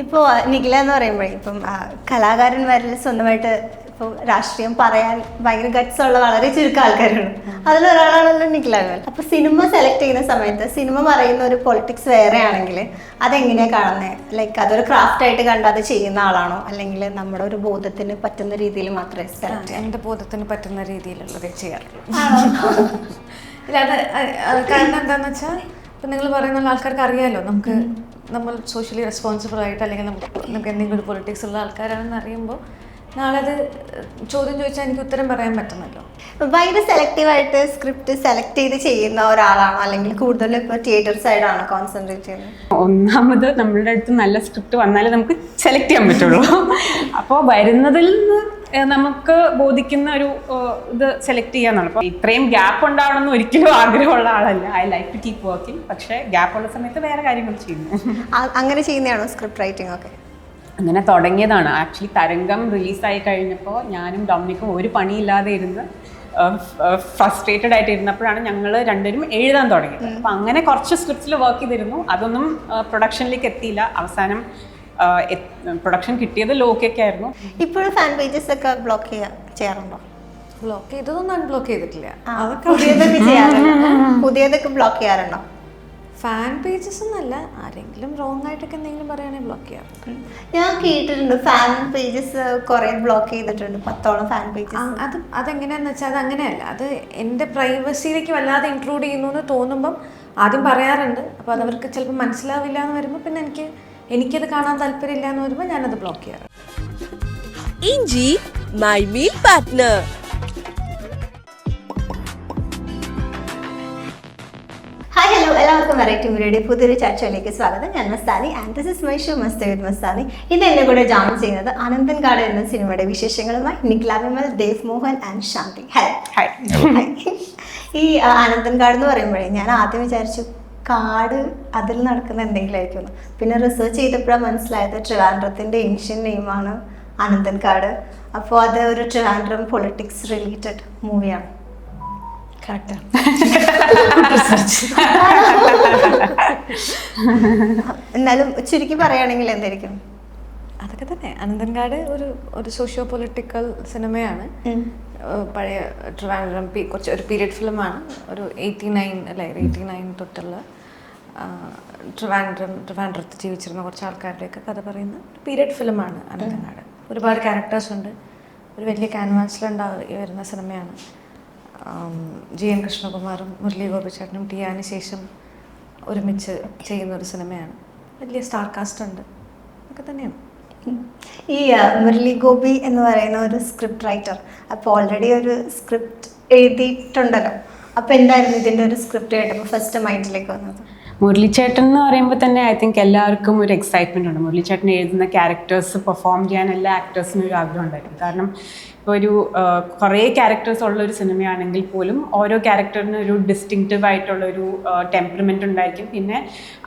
ഇപ്പോൾ നിഖില എന്ന് പറയുമ്പോഴേ ഇപ്പം കലാകാരന്മാരിൽ സ്വന്തമായിട്ട് ഇപ്പോൾ രാഷ്ട്രീയം പറയാൻ ഭയങ്കര ഗട്സ് ഉള്ള വളരെ ചുരുക്കം ആൾക്കാരാണ്. അതിലൊരാളാണല്ലോ നിഖില. അപ്പോൾ സിനിമ സെലക്ട് ചെയ്യുന്ന സമയത്ത് സിനിമ പറയുന്ന ഒരു പൊളിറ്റിക്സ് വേറെ ആണെങ്കിൽ അതെങ്ങനെയാണ് കാണുന്നത്? ലൈക്ക് അതൊരു ക്രാഫ്റ്റ് ആയിട്ട് കണ്ട് അത് ചെയ്യുന്ന ആളാണോ, അല്ലെങ്കിൽ നമ്മുടെ ഒരു ബോധത്തിന് പറ്റുന്ന രീതിയിൽ മാത്രമേ സെലക്ട് ചെയ്യാം? എൻ്റെ ബോധത്തിന് പറ്റുന്ന രീതിയിലുള്ളതേ ചെയ്യാറുള്ളൂ. ഇല്ല, അത് കാരണം എന്താണെന്ന് വെച്ചാൽ ഇപ്പം നിങ്ങൾ പറയുന്ന ആൾക്കാർക്ക് അറിയാമല്ലോ, നമ്മൾ സോഷ്യലി റെസ്പോൺസിബിൾ ആയിട്ട് അല്ലെങ്കിൽ നമുക്ക് എന്തെങ്കിലും ഒരു പൊളിറ്റിക്സ് ഉള്ള ആൾക്കാരാണെന്ന് അറിയുമ്പോൾ നാളെ അത് ചോദ്യം ചോദിച്ചാൽ എനിക്ക് ഉത്തരം പറയാൻ പറ്റുന്നല്ലോ. ഭയങ്കര സെലക്റ്റീവായിട്ട് സ്ക്രിപ്റ്റ് സെലക്ട് ചെയ്ത് ചെയ്യുന്ന ഒരാളാണോ, അല്ലെങ്കിൽ കൂടുതലും ഇപ്പോൾ തിയേറ്റർ സൈഡാണോ കോൺസെൻട്രേറ്റ് ചെയ്യുന്നത്? ഒന്നാമത് നമ്മളുടെ അടുത്ത് നല്ല സ്ക്രിപ്റ്റ് വന്നാലേ നമുക്ക് സെലക്ട് ചെയ്യാൻ പറ്റുള്ളൂ. അപ്പോൾ വരുന്നതിൽ നിന്ന് നമുക്ക് ബോധിക്കുന്ന ഒരു ഇത് സെലക്ട് ചെയ്യാന്നാണ്. അപ്പോൾ ഇത്രയും ഗ്യാപ്പ് ഉണ്ടാവണമെന്ന് ഒരിക്കലും ആഗ്രഹമുള്ള ആളല്ല. I like to keep working. പക്ഷേ ഗ്യാപ്പ് ഉള്ള സമയത്ത് വേറെ കാര്യങ്ങൾ ചെയ്യുന്നു. അങ്ങനെ ചെയ്യുന്നതാണോ സ്ക്രിപ്റ്റ് റൈറ്റിംഗ് ഒക്കെ? അങ്ങനെ തുടങ്ങിയതാണ്. ആക്ച്വലി തരംഗം റിലീസായി കഴിഞ്ഞപ്പോൾ ഞാനും ഡൊമിനിക്കും ഒരു പണിയില്ലാതെ ഇരുന്ന് ഫ്രസ്ട്രേറ്റഡ് ആയിട്ട് ഇരുന്നപ്പോഴാണ് ഞങ്ങൾ രണ്ടുപേരും എഴുതാൻ തുടങ്ങിയത്. അപ്പം അങ്ങനെ കുറച്ച് സ്ക്രിപ്റ്റ്സിൽ വർക്ക് ചെയ്തിരുന്നു. അതൊന്നും പ്രൊഡക്ഷനിലേക്ക് എത്തിയില്ല. അവസാനം പ്രൊഡക്ഷൻ കിട്ടിയത് ലോക്കൊക്കെ ആയിരുന്നു. ഇപ്പോഴും ഫാൻ പേജസ് ഒക്കെ ബ്ലോക്ക് ചെയ്യാറുണ്ടോ? ബ്ലോക്ക് ചെയ്തതൊന്നും അൺബ്ലോക്ക് ചെയ്തിട്ടില്ല. പുതിയതൊക്കെ ചെയ്യാറുണ്ടോ? പുതിയതൊക്കെ ബ്ലോക്ക് ചെയ്യാറുണ്ടോ? ഫാൻ പേജസ് ഒന്നല്ല, ആരെങ്കിലും റോങ് ആയിട്ടൊക്കെ എന്തെങ്കിലും പറയുകയാണെങ്കിൽ ബ്ലോക്ക് ചെയ്യാം. ഞാൻ കേട്ടിട്ടുണ്ട് ഫാൻ പേജസ് കുറെ ബ്ലോക്ക് ചെയ്തിട്ടുണ്ട്, 10ഓളം ഫാൻ പേജസ്. അതെങ്ങനെയാന്ന് വെച്ചാൽ അത് അങ്ങനെയല്ല. അത് എൻ്റെ പ്രൈവസിയിലേക്ക് വല്ലാതെ ഇൻക്ലൂഡ് ചെയ്യുന്നു എന്ന് തോന്നുമ്പം ആദ്യം പറയാറുണ്ട്. അപ്പോൾ അതവർക്ക് ചിലപ്പോൾ മനസ്സിലാവില്ല എന്ന് വരുമ്പോൾ പിന്നെ എനിക്കത് കാണാൻ താല്പര്യമില്ല എന്ന് വരുമ്പോൾ ഞാനത് ബ്ലോക്ക് ചെയ്യാറ്. ഇഞ്ചി my meal partner. Hi hello, എല്ലാവർക്കും വെറൈറ്റി മീഡിയയുടെ പുതിയൊരു ചർച്ചയിലേക്ക് സ്വാഗതം. ഞാൻ Mastani and this is my show Masti with Mastani. ഇന്ന് എന്നെ കൂടെ ജോയിൻ ചെയ്യുന്നത് ആനന്ദൻകാട് എന്ന സിനിമയുടെ വിശേഷങ്ങളുമായി നിഖില വിമൽ, ദേവ് മോഹൻ ആൻഡ് ശാന്തി. ഹായ്. ഈ ആനന്ദൻകാട് എന്ന് പറയുമ്പോഴേ ഞാൻ ആദ്യം വിചാരിച്ചു കാട് അതിൽ നടക്കുന്ന എന്തെങ്കിലും ആയിരിക്കും. പിന്നെ റിസർച്ച് ചെയ്തപ്പോഴാണ് മനസ്സിലായത് ട്രിവാൻഡ്രത്തിൻ്റെ ഏൻഷ്യൻ നെയിമാണ് ആനന്ദൻകാട്. അപ്പോൾ അത് ഒരു ട്രിവാൻഡ്രം പൊളിറ്റിക്സ് റിലേറ്റഡ് മൂവിയാണ്. എന്നാലും ചുരുക്കി പറയുകയാണെങ്കിൽ എന്തായിരിക്കും? അതൊക്കെ തന്നെ. അനന്തൻകാട് ഒരു സോഷ്യോ പൊളിറ്റിക്കൽ സിനിമയാണ്. പഴയ ട്രിവാൻഡ്രം കുറച്ച് ഒരു പീരിയഡ് ഫിലിമാണ്. ഒരു 89 തൊട്ടുള്ള ട്രിവാൻഡ്രത്ത് ജീവിച്ചിരുന്ന കുറച്ച് ആൾക്കാരുടെയൊക്കെ കഥ പറയുന്ന പീരിയഡ് ഫിലിമാണ് അനന്തൻകാട്. ഒരുപാട് ക്യാരക്ടേഴ്സ് ഉണ്ട്. ഒരു വലിയ ക്യാൻവാസിലുണ്ടായി വരുന്ന സിനിമയാണ്. GN കൃഷ്ണകുമാറും മുരളി ഗോപിച്ചേട്ടനും ടിയാന് ശേഷം ഒരുമിച്ച് ചെയ്യുന്ന ഒരു സിനിമയാണ്. വലിയ സ്റ്റാർ കാസ്റ്റ് ഉണ്ട്. ഒക്കെ തന്നെയാണ്. ഈ മുരളി ഗോപി എന്ന് പറയുന്ന ഒരു സ്ക്രിപ്റ്റ് റൈറ്റർ അപ്പോൾ ഓൾറെഡി ഒരു സ്ക്രിപ്റ്റ് എഴുതിയിട്ടുണ്ടല്ലോ. അപ്പോൾ എന്തായിരുന്നു ഇതിൻ്റെ ഒരു സ്ക്രിപ്റ്റ് കേട്ടപ്പോൾ ഫസ്റ്റ് മൈൻഡിലേക്ക് വന്നത്? മുരളിച്ചേട്ടൻ എന്ന് പറയുമ്പോൾ തന്നെ ഐ തിങ്ക് എല്ലാവർക്കും ഒരു എക്സൈറ്റ്മെൻ്റ് ഉണ്ട്. മുരളിച്ചേട്ടൻ എഴുതുന്ന ക്യാരക്ടേഴ്സ് പെർഫോം ചെയ്യാൻ എല്ലാ ആക്ടേഴ്സിനും ഒരു ആഗ്രഹം ഉണ്ടായിരിക്കും. കാരണം ഇപ്പോൾ ഒരു കുറേ ക്യാരക്ടേഴ്സ് ഉള്ളൊരു സിനിമയാണെങ്കിൽ പോലും ഓരോ ക്യാരക്ടറിനും ഒരു ഡിസ്റ്റിങ്റ്റീവ് ആയിട്ടുള്ളൊരു ടെമ്പറമെൻ്റ് ഉണ്ടായിരിക്കും. പിന്നെ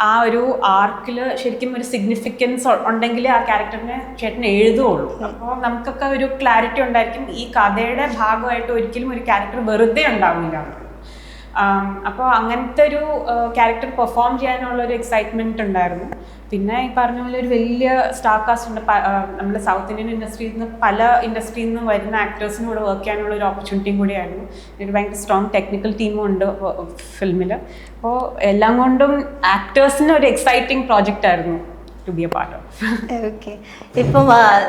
ആ ഒരു ആർക്കിൽ ശരിക്കും ഒരു സിഗ്നിഫിക്കൻസ് ഉണ്ടെങ്കിലേ ആ ക്യാരക്ടറിനെ ചേട്ടൻ എഴുതുകയുള്ളൂ. അപ്പോൾ നമുക്കൊക്കെ ഒരു ക്ലാരിറ്റി ഉണ്ടായിരിക്കും. ഈ കഥയുടെ ഭാഗമായിട്ട് ഒരിക്കലും ഒരു ക്യാരക്ടർ വെറുതെ ഉണ്ടാവില്ല. അപ്പോൾ അങ്ങനത്തെ ഒരു ക്യാരക്ടർ പെർഫോം ചെയ്യാനുള്ളൊരു എക്സൈറ്റ്മെൻറ്റ് ഉണ്ടായിരുന്നു. പിന്നെ ഈ പറഞ്ഞ പോലെ ഒരു വലിയ സ്റ്റാർ കാസ്റ്റ് ഉണ്ട്. നമ്മുടെ സൗത്ത് ഇന്ത്യൻ ഇൻഡസ്ട്രിയിൽ നിന്ന് പല ഇൻഡസ്ട്രിയിൽ നിന്ന് വരുന്ന ആക്ടേഴ്സിനും കൂടെ വർക്ക് ചെയ്യാനുള്ള ഒരു ഓപ്പർച്യൂണിറ്റിയും കൂടിയായിരുന്നു. ഒരു ഭയങ്കര സ്ട്രോങ് ടെക്നിക്കൽ ടീമും ഉണ്ട് ഫിലിമിൽ. അപ്പോൾ എല്ലാം കൊണ്ടും ആക്ടേഴ്സിന് ഒരു എക്സൈറ്റിംഗ് പ്രോജക്റ്റ് ആയിരുന്നു to be a part of. Okay. ഇപ്പം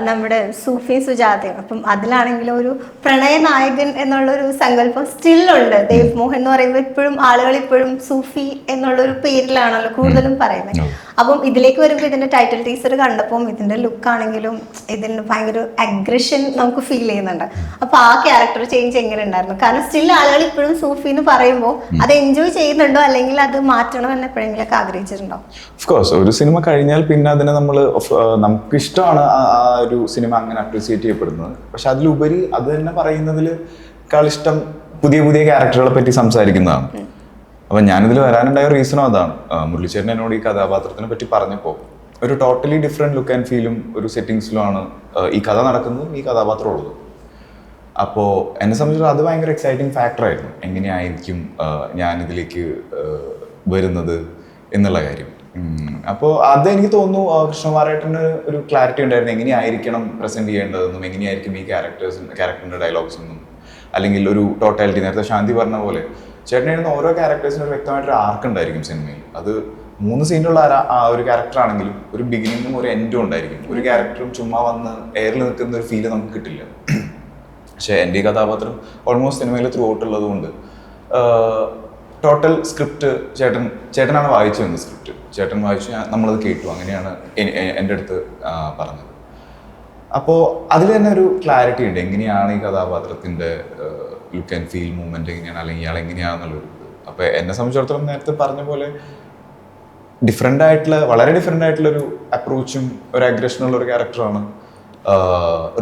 നമ്മുടെ സൂഫി സുജാതയും അപ്പം അതിലാണെങ്കിലും ഒരു പ്രണയനായകൻ എന്നുള്ളൊരു സങ്കല്പം സ്റ്റില്ലുണ്ട്. ദേവ് മോഹൻ എന്ന് പറയുമ്പോൾ ഇപ്പോഴും ആളുകൾ ഇപ്പോഴും സൂഫി എന്നുള്ളൊരു പേരിലാണല്ലോ കൂടുതലും പറയുന്നത്. അപ്പം ഇതിലേക്ക് വരുമ്പോൾ ഇതിൻ്റെ ടൈറ്റിൽ ടീസർ കണ്ടപ്പം ഇതിൻ്റെ ലുക്കാണെങ്കിലും ഇതിന് ഭയങ്കര അഗ്രഷൻ നമുക്ക് ഫീൽ ചെയ്യുന്നുണ്ട്. അപ്പോൾ ആ ക്യാരക്ടർ ചേഞ്ച് എങ്ങനെ ഉണ്ടായിരുന്നു? കാരണം സ്റ്റിൽ ആളുകൾ ഇപ്പോഴും സൂഫി എന്ന് പറയുമ്പോൾ അത് എൻജോയ് ചെയ്യുന്നുണ്ടോ, അല്ലെങ്കിൽ അത് മാറ്റണം എന്ന് എപ്പോഴെങ്കിലൊക്കെ ആഗ്രഹിച്ചിട്ടുണ്ടോ? ഓഫ്കോഴ്സ് ഒരു സിനിമ കഴിഞ്ഞാൽ പിന്നെ അതിനെ നമുക്ക് ഇഷ്ടമാണ് ആ ഒരു സിനിമ അങ്ങനെ അപ്രീസിയേറ്റ് ചെയ്യപ്പെടുന്നത്. പക്ഷെ അതിലുപരി അത് തന്നെ പറയുന്നതിൽ ഇഷ്ടം പുതിയ പുതിയ ക്യാരക്ടറുകളെ പറ്റി സംസാരിക്കുന്നതാണ്. അപ്പം ഞാനിതിൽ വരാനുണ്ടായ റീസണും അതാണ്. മുരളിച്ചേട്ടൻ എന്നോട് ഈ കഥാപാത്രത്തിനെ പറ്റി പറഞ്ഞപ്പോൾ ഒരു ടോട്ടലി ഡിഫറെൻറ്റ് ലുക്ക് ആൻഡ് ഫീലും ഒരു സെറ്റിങ്സിലുമാണ് ഈ കഥ നടക്കുന്നതും ഈ കഥാപാത്രം ഉള്ളത്. അപ്പോൾ എന്നെ സംബന്ധിച്ചിടത്തോളം അത് ഭയങ്കര എക്സൈറ്റിംഗ് ഫാക്ടറായിരുന്നു. എങ്ങനെയായിരിക്കും ഞാനിതിലേക്ക് വരുന്നത് എന്നുള്ള കാര്യം. അപ്പോൾ അത് എനിക്ക് തോന്നുന്നു കൃഷ്ണകുമാരേട്ടന് ഒരു ക്ലാരിറ്റി ഉണ്ടായിരുന്നു എങ്ങനെയായിരിക്കണം പ്രസന്റ് ചെയ്യേണ്ടതെന്നും എങ്ങനെയായിരിക്കും ഈ ക്യാരക്ടറിന്റെ ഡയലോഗ്സ് എന്നും അല്ലെങ്കിൽ ഒരു ടോട്ടാലിറ്റി. നേരത്തെ ശാന്തി പറഞ്ഞ പോലെ ചേട്ടൻ എഴുതുന്ന ഓരോ ക്യാരക്ടേഴ്സിനും ഒരു വ്യക്തമായിട്ടൊരു ആർക്ക് ഉണ്ടായിരിക്കും സിനിമയിൽ. അത് 3 സീനിലുള്ള ആ ഒരു ക്യാരക്ടർ ആണെങ്കിലും ഒരു ബിഗിനിങ്ങും ഒരു എൻഡും ഉണ്ടായിരിക്കും. ഒരു ക്യാരക്ടറും ചുമ്മാ വന്ന് എയറിൽ നിൽക്കുന്ന ഒരു ഫീല് നമുക്ക് കിട്ടില്ല. പക്ഷെ എൻ്റെ ഈ കഥാപാത്രം ഓൾമോസ്റ്റ് സിനിമയിൽ ത്രൂ ഔട്ട് ഉള്ളത് കൊണ്ട് ടോട്ടൽ സ്ക്രിപ്റ്റ് ചേട്ടനാണ് വായിച്ചു വന്നത്. സ്ക്രിപ്റ്റ് ചേട്ടൻ വായിച്ചു, നമ്മളത് കേട്ടു, അങ്ങനെയാണ് എൻ്റെ അടുത്ത് പറഞ്ഞത്. അപ്പോൾ അതിൽ തന്നെ ഒരു ക്ലാരിറ്റി ഉണ്ട് എങ്ങനെയാണ് ഈ കഥാപാത്രത്തിൻ്റെ ലുക്ക് ആൻഡ് ഫീൽ മൂവ്മെൻറ്റ് എങ്ങനെയാണ്, അല്ലെങ്കിൽ ഇയാൾ എങ്ങനെയാണെന്നുള്ളൊരു ഇത്. അപ്പോൾ എന്നെ സംബന്ധിച്ചിടത്തോളം നേരത്തെ പറഞ്ഞ പോലെ വളരെ ഡിഫറെൻ്റ് ആയിട്ടുള്ളൊരു അപ്രോച്ചും ഒരു അഗ്രഷനുള്ള ഒരു ക്യാരക്ടറാണ്.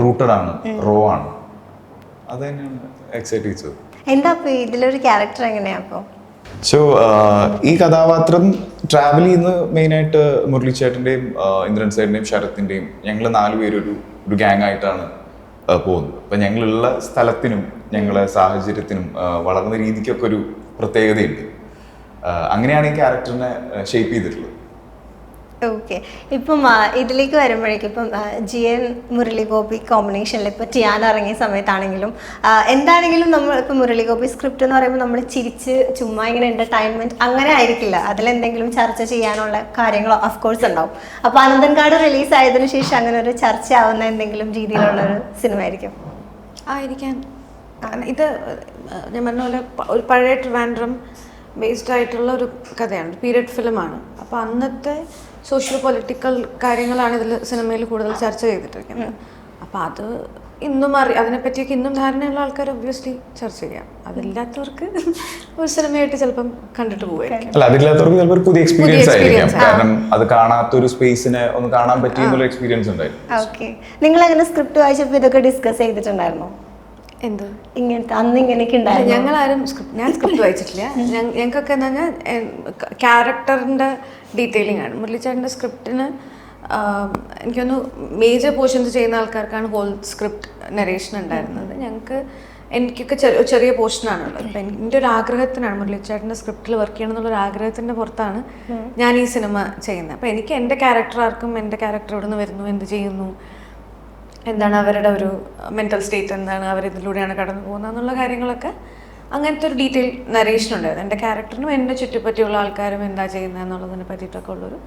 റൂട്ടഡ് ആണ്, റോ ആണ്. അത് തന്നെയാണ് എക്സൈറ്റ് ചെയ്തത്. എന്താ ഇതിലൊരു ക്യാരക്ടർ എങ്ങനെയാ അപ്പോൾ? സോ ഈ കഥാപാത്രം ട്രാവൽ ചെയ്യുന്നത് മെയിനായിട്ട് മുരളിച്ചേട്ടൻ്റെയും ഇന്ദ്രൻ സാറിൻ്റെയും ശരത്തിൻ്റെയും ഞങ്ങൾ 4 പേര് ഒരു ഗ്യാങ് ആയിട്ടാണ് പോകുന്നത്. അപ്പം ഞങ്ങളുള്ള സ്ഥലത്തിനും ഞങ്ങളെ സാഹചര്യത്തിനും വളർന്ന രീതിക്കൊക്കെ ഒരു പ്രത്യേകതയുണ്ട്. അങ്ങനെയാണ് ഈ ക്യാരക്ടറിനെ ഷേപ്പ് ചെയ്തിട്ടുള്ളത്. ഓക്കെ, ഇപ്പം ഇതിലേക്ക് വരുമ്പോഴേക്കും ഇപ്പം GN മുരളി ഗോപി കോമ്പിനേഷനിൽ ഇപ്പോൾ ടിയാൻ ഇറങ്ങിയ സമയത്താണെങ്കിലും എന്താണെങ്കിലും നമ്മൾ ഇപ്പം മുരളി ഗോപി സ്ക്രിപ്റ്റ് എന്ന് പറയുമ്പോൾ നമ്മൾ ചിരിച്ച് ചുമ്മാ ഇങ്ങനെ എൻ്റർടൈൻമെൻറ്റ് അങ്ങനെ ആയിരിക്കില്ല, അതിലെന്തെങ്കിലും ചർച്ച ചെയ്യാനുള്ള കാര്യങ്ങളോ ഓഫ്കോഴ്സ് ഉണ്ടാവും. അപ്പോൾ അനന്തൻകാട് റിലീസ് ആയതിനു ശേഷം അങ്ങനെ ഒരു ചർച്ച ആവുന്ന എന്തെങ്കിലും രീതിയിലുള്ളൊരു സിനിമ ആയിരിക്കും ആയിരിക്കാൻ. ഇത് ഞാൻ പറഞ്ഞ പോലെ ഒരു പഴയ ട്രിവാൻഡ്രം ബേസ്ഡ് ആയിട്ടുള്ള ഒരു കഥയാണ്, പീരിയഡ് ഫിലിമാണ്. അപ്പോൾ അന്നത്തെ സോഷ്യൽ പൊളിറ്റിക്കൽ കാര്യങ്ങളാണ് ഇതിൽ സിനിമയിൽ കൂടുതൽ ചർച്ച ചെയ്തിട്ടിരിക്കുന്നത്. അപ്പോൾ അത് ഇന്നും അതിനെപ്പറ്റിയൊക്കെ ഇന്നും ധാരണയുള്ള ആൾക്കാർ ഒബ്വിയസ്ലി ചർച്ച ചെയ്യാം. അതില്ലാത്തവർക്ക് ഒരു സിനിമയായിട്ട് ചിലപ്പം കണ്ടിട്ട് പോവുമായിരിക്കും. അല്ല, അതില്ലാത്തവർക്ക് ചിലപ്പോൾ ഒരു പുതിയ എക്സ്പീരിയൻസ് ആയിരിക്കാം. കാരണം അത് കാണാത്തൊരു സ്പേസിനെ ഒന്ന് കാണാൻ പറ്റിയ എക്സ്പീരിയൻസ് ഉണ്ടായിരുന്നു. ഓക്കെ, നിങ്ങൾ അങ്ങനെ സ്ക്രിപ്റ്റ് വായിച്ചപ്പോൾ ഇതൊക്കെ ഡിസ്കസ് ചെയ്തിട്ടുണ്ടായിരുന്നോ? എന്ത് ഇങ്ങനത്തെ അന്ന് ഇങ്ങനെയൊക്കെ ഉണ്ടായിരുന്നു? ഞങ്ങളാരും ഞാൻ സ്ക്രിപ്റ്റ് വായിച്ചിട്ടില്ല. ഞങ്ങൾക്കൊക്കെ എന്ന് പറഞ്ഞാൽ ക്യാരക്ടറിൻ്റെ ഡീറ്റെയിലിംഗ് ആണ്. മുരളിച്ചേട്ടൻ്റെ സ്ക്രിപ്റ്റിന് എനിക്കൊന്ന് മേജർ പോർഷൻസ് ചെയ്യുന്ന ആൾക്കാർക്കാണ് ഹോൾ സ്ക്രിപ്റ്റ് നരേഷൻ ഉണ്ടായിരുന്നത്. എനിക്കൊക്കെ ചെറിയ പോർഷനാണുള്ളത്. അപ്പം എൻ്റെ ഒരു ആഗ്രഹത്തിനാണ് മുരളിച്ചേട്ടൻ്റെ സ്ക്രിപ്റ്റിൽ വർക്ക് ചെയ്യണം എന്നുള്ളൊരു ആഗ്രഹത്തിൻ്റെ പുറത്താണ് ഞാൻ ഈ സിനിമ ചെയ്യുന്നത്. അപ്പോൾ എനിക്ക് എൻ്റെ ക്യാരക്ടർ ആർക്കും എൻ്റെ ക്യാരക്ടർ എവിടെ നിന്ന് വരുന്നു, എന്ത് ചെയ്യുന്നു, എന്താണ് അവരുടെ ഒരു മെൻ്റൽ സ്റ്റേറ്റ്, എന്താണ് അവരിതിലൂടെയാണ് കടന്നു പോകുന്നത് എന്നുള്ള കാര്യങ്ങളൊക്കെ അങ്ങനത്തെ ഒരു ഡീറ്റെയിൽ നരേഷൻ ഉണ്ടായിരുന്നു. എൻ്റെ ക്യാരക്ടറിനും എൻ്റെ ചുറ്റുപറ്റിയുള്ള ആൾക്കാരും എന്താ ചെയ്യുന്നത് എന്നുള്ളതിനെ പറ്റിയിട്ടൊക്കെ ഉള്ളൊരു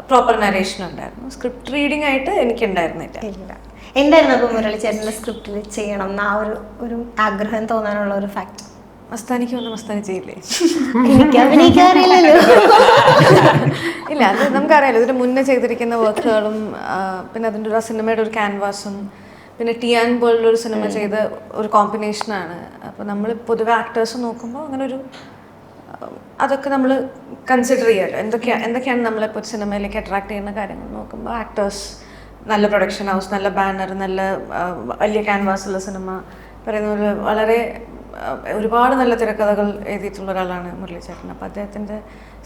പ്രോപ്പർ നരേഷൻ ഉണ്ടായിരുന്നു. സ്ക്രിപ്റ്റ് റീഡിംഗ് ആയിട്ട് എനിക്കുണ്ടായിരുന്നില്ല. എന്തായിരുന്നു അപ്പോൾ മുരളിച്ചേട്ടൻ്റെ സ്ക്രിപ്റ്റിൽ ചെയ്യണം എന്ന ആ ഒരു ആഗ്രഹം തോന്നാനുള്ള ഒരു ഫാക്ട്? മസ്താനിക്ക് വന്ന് മസ്താനി ചെയ്യില്ലേ? എനിക്ക് അഭിനയിക്കാറില്ലല്ലോ. ഇല്ല, അത് നമുക്കറിയാലോ. ഇതിന് മുന്നേ ചെയ്തിരിക്കുന്ന വർക്കുകളും പിന്നെ അതിൻ്റെ ഒരു സിനിമയുടെ ഒരു ക്യാൻവാസും പിന്നെ ടിയാൻ പോലുള്ളൊരു സിനിമ ചെയ്ത ഒരു കോമ്പിനേഷനാണ്. അപ്പോൾ നമ്മൾ പൊതുവെ ആക്ടേഴ്സ് നോക്കുമ്പോൾ അങ്ങനെ ഒരു അതൊക്കെ നമ്മൾ കൺസിഡർ ചെയ്യാമല്ലോ. എന്തൊക്കെയാണ് നമ്മളിപ്പോൾ ഒരു സിനിമയിലേക്ക് അട്രാക്ട് ചെയ്യുന്ന കാര്യങ്ങൾ നോക്കുമ്പോൾ ആക്ടേഴ്സ്, നല്ല പ്രൊഡക്ഷൻ ഹൗസ്, നല്ല ബാനർ, നല്ല വലിയ ക്യാൻവാസുള്ള സിനിമ, പറയുന്ന പോലെ വളരെ ഒരുപാട് നല്ല തിരക്കഥകൾ എഴുതിയിട്ടുള്ള ഒരാളാണ് മുരളിച്ചേട്ടൻ. അപ്പോൾ അദ്ദേഹത്തിൻ്റെ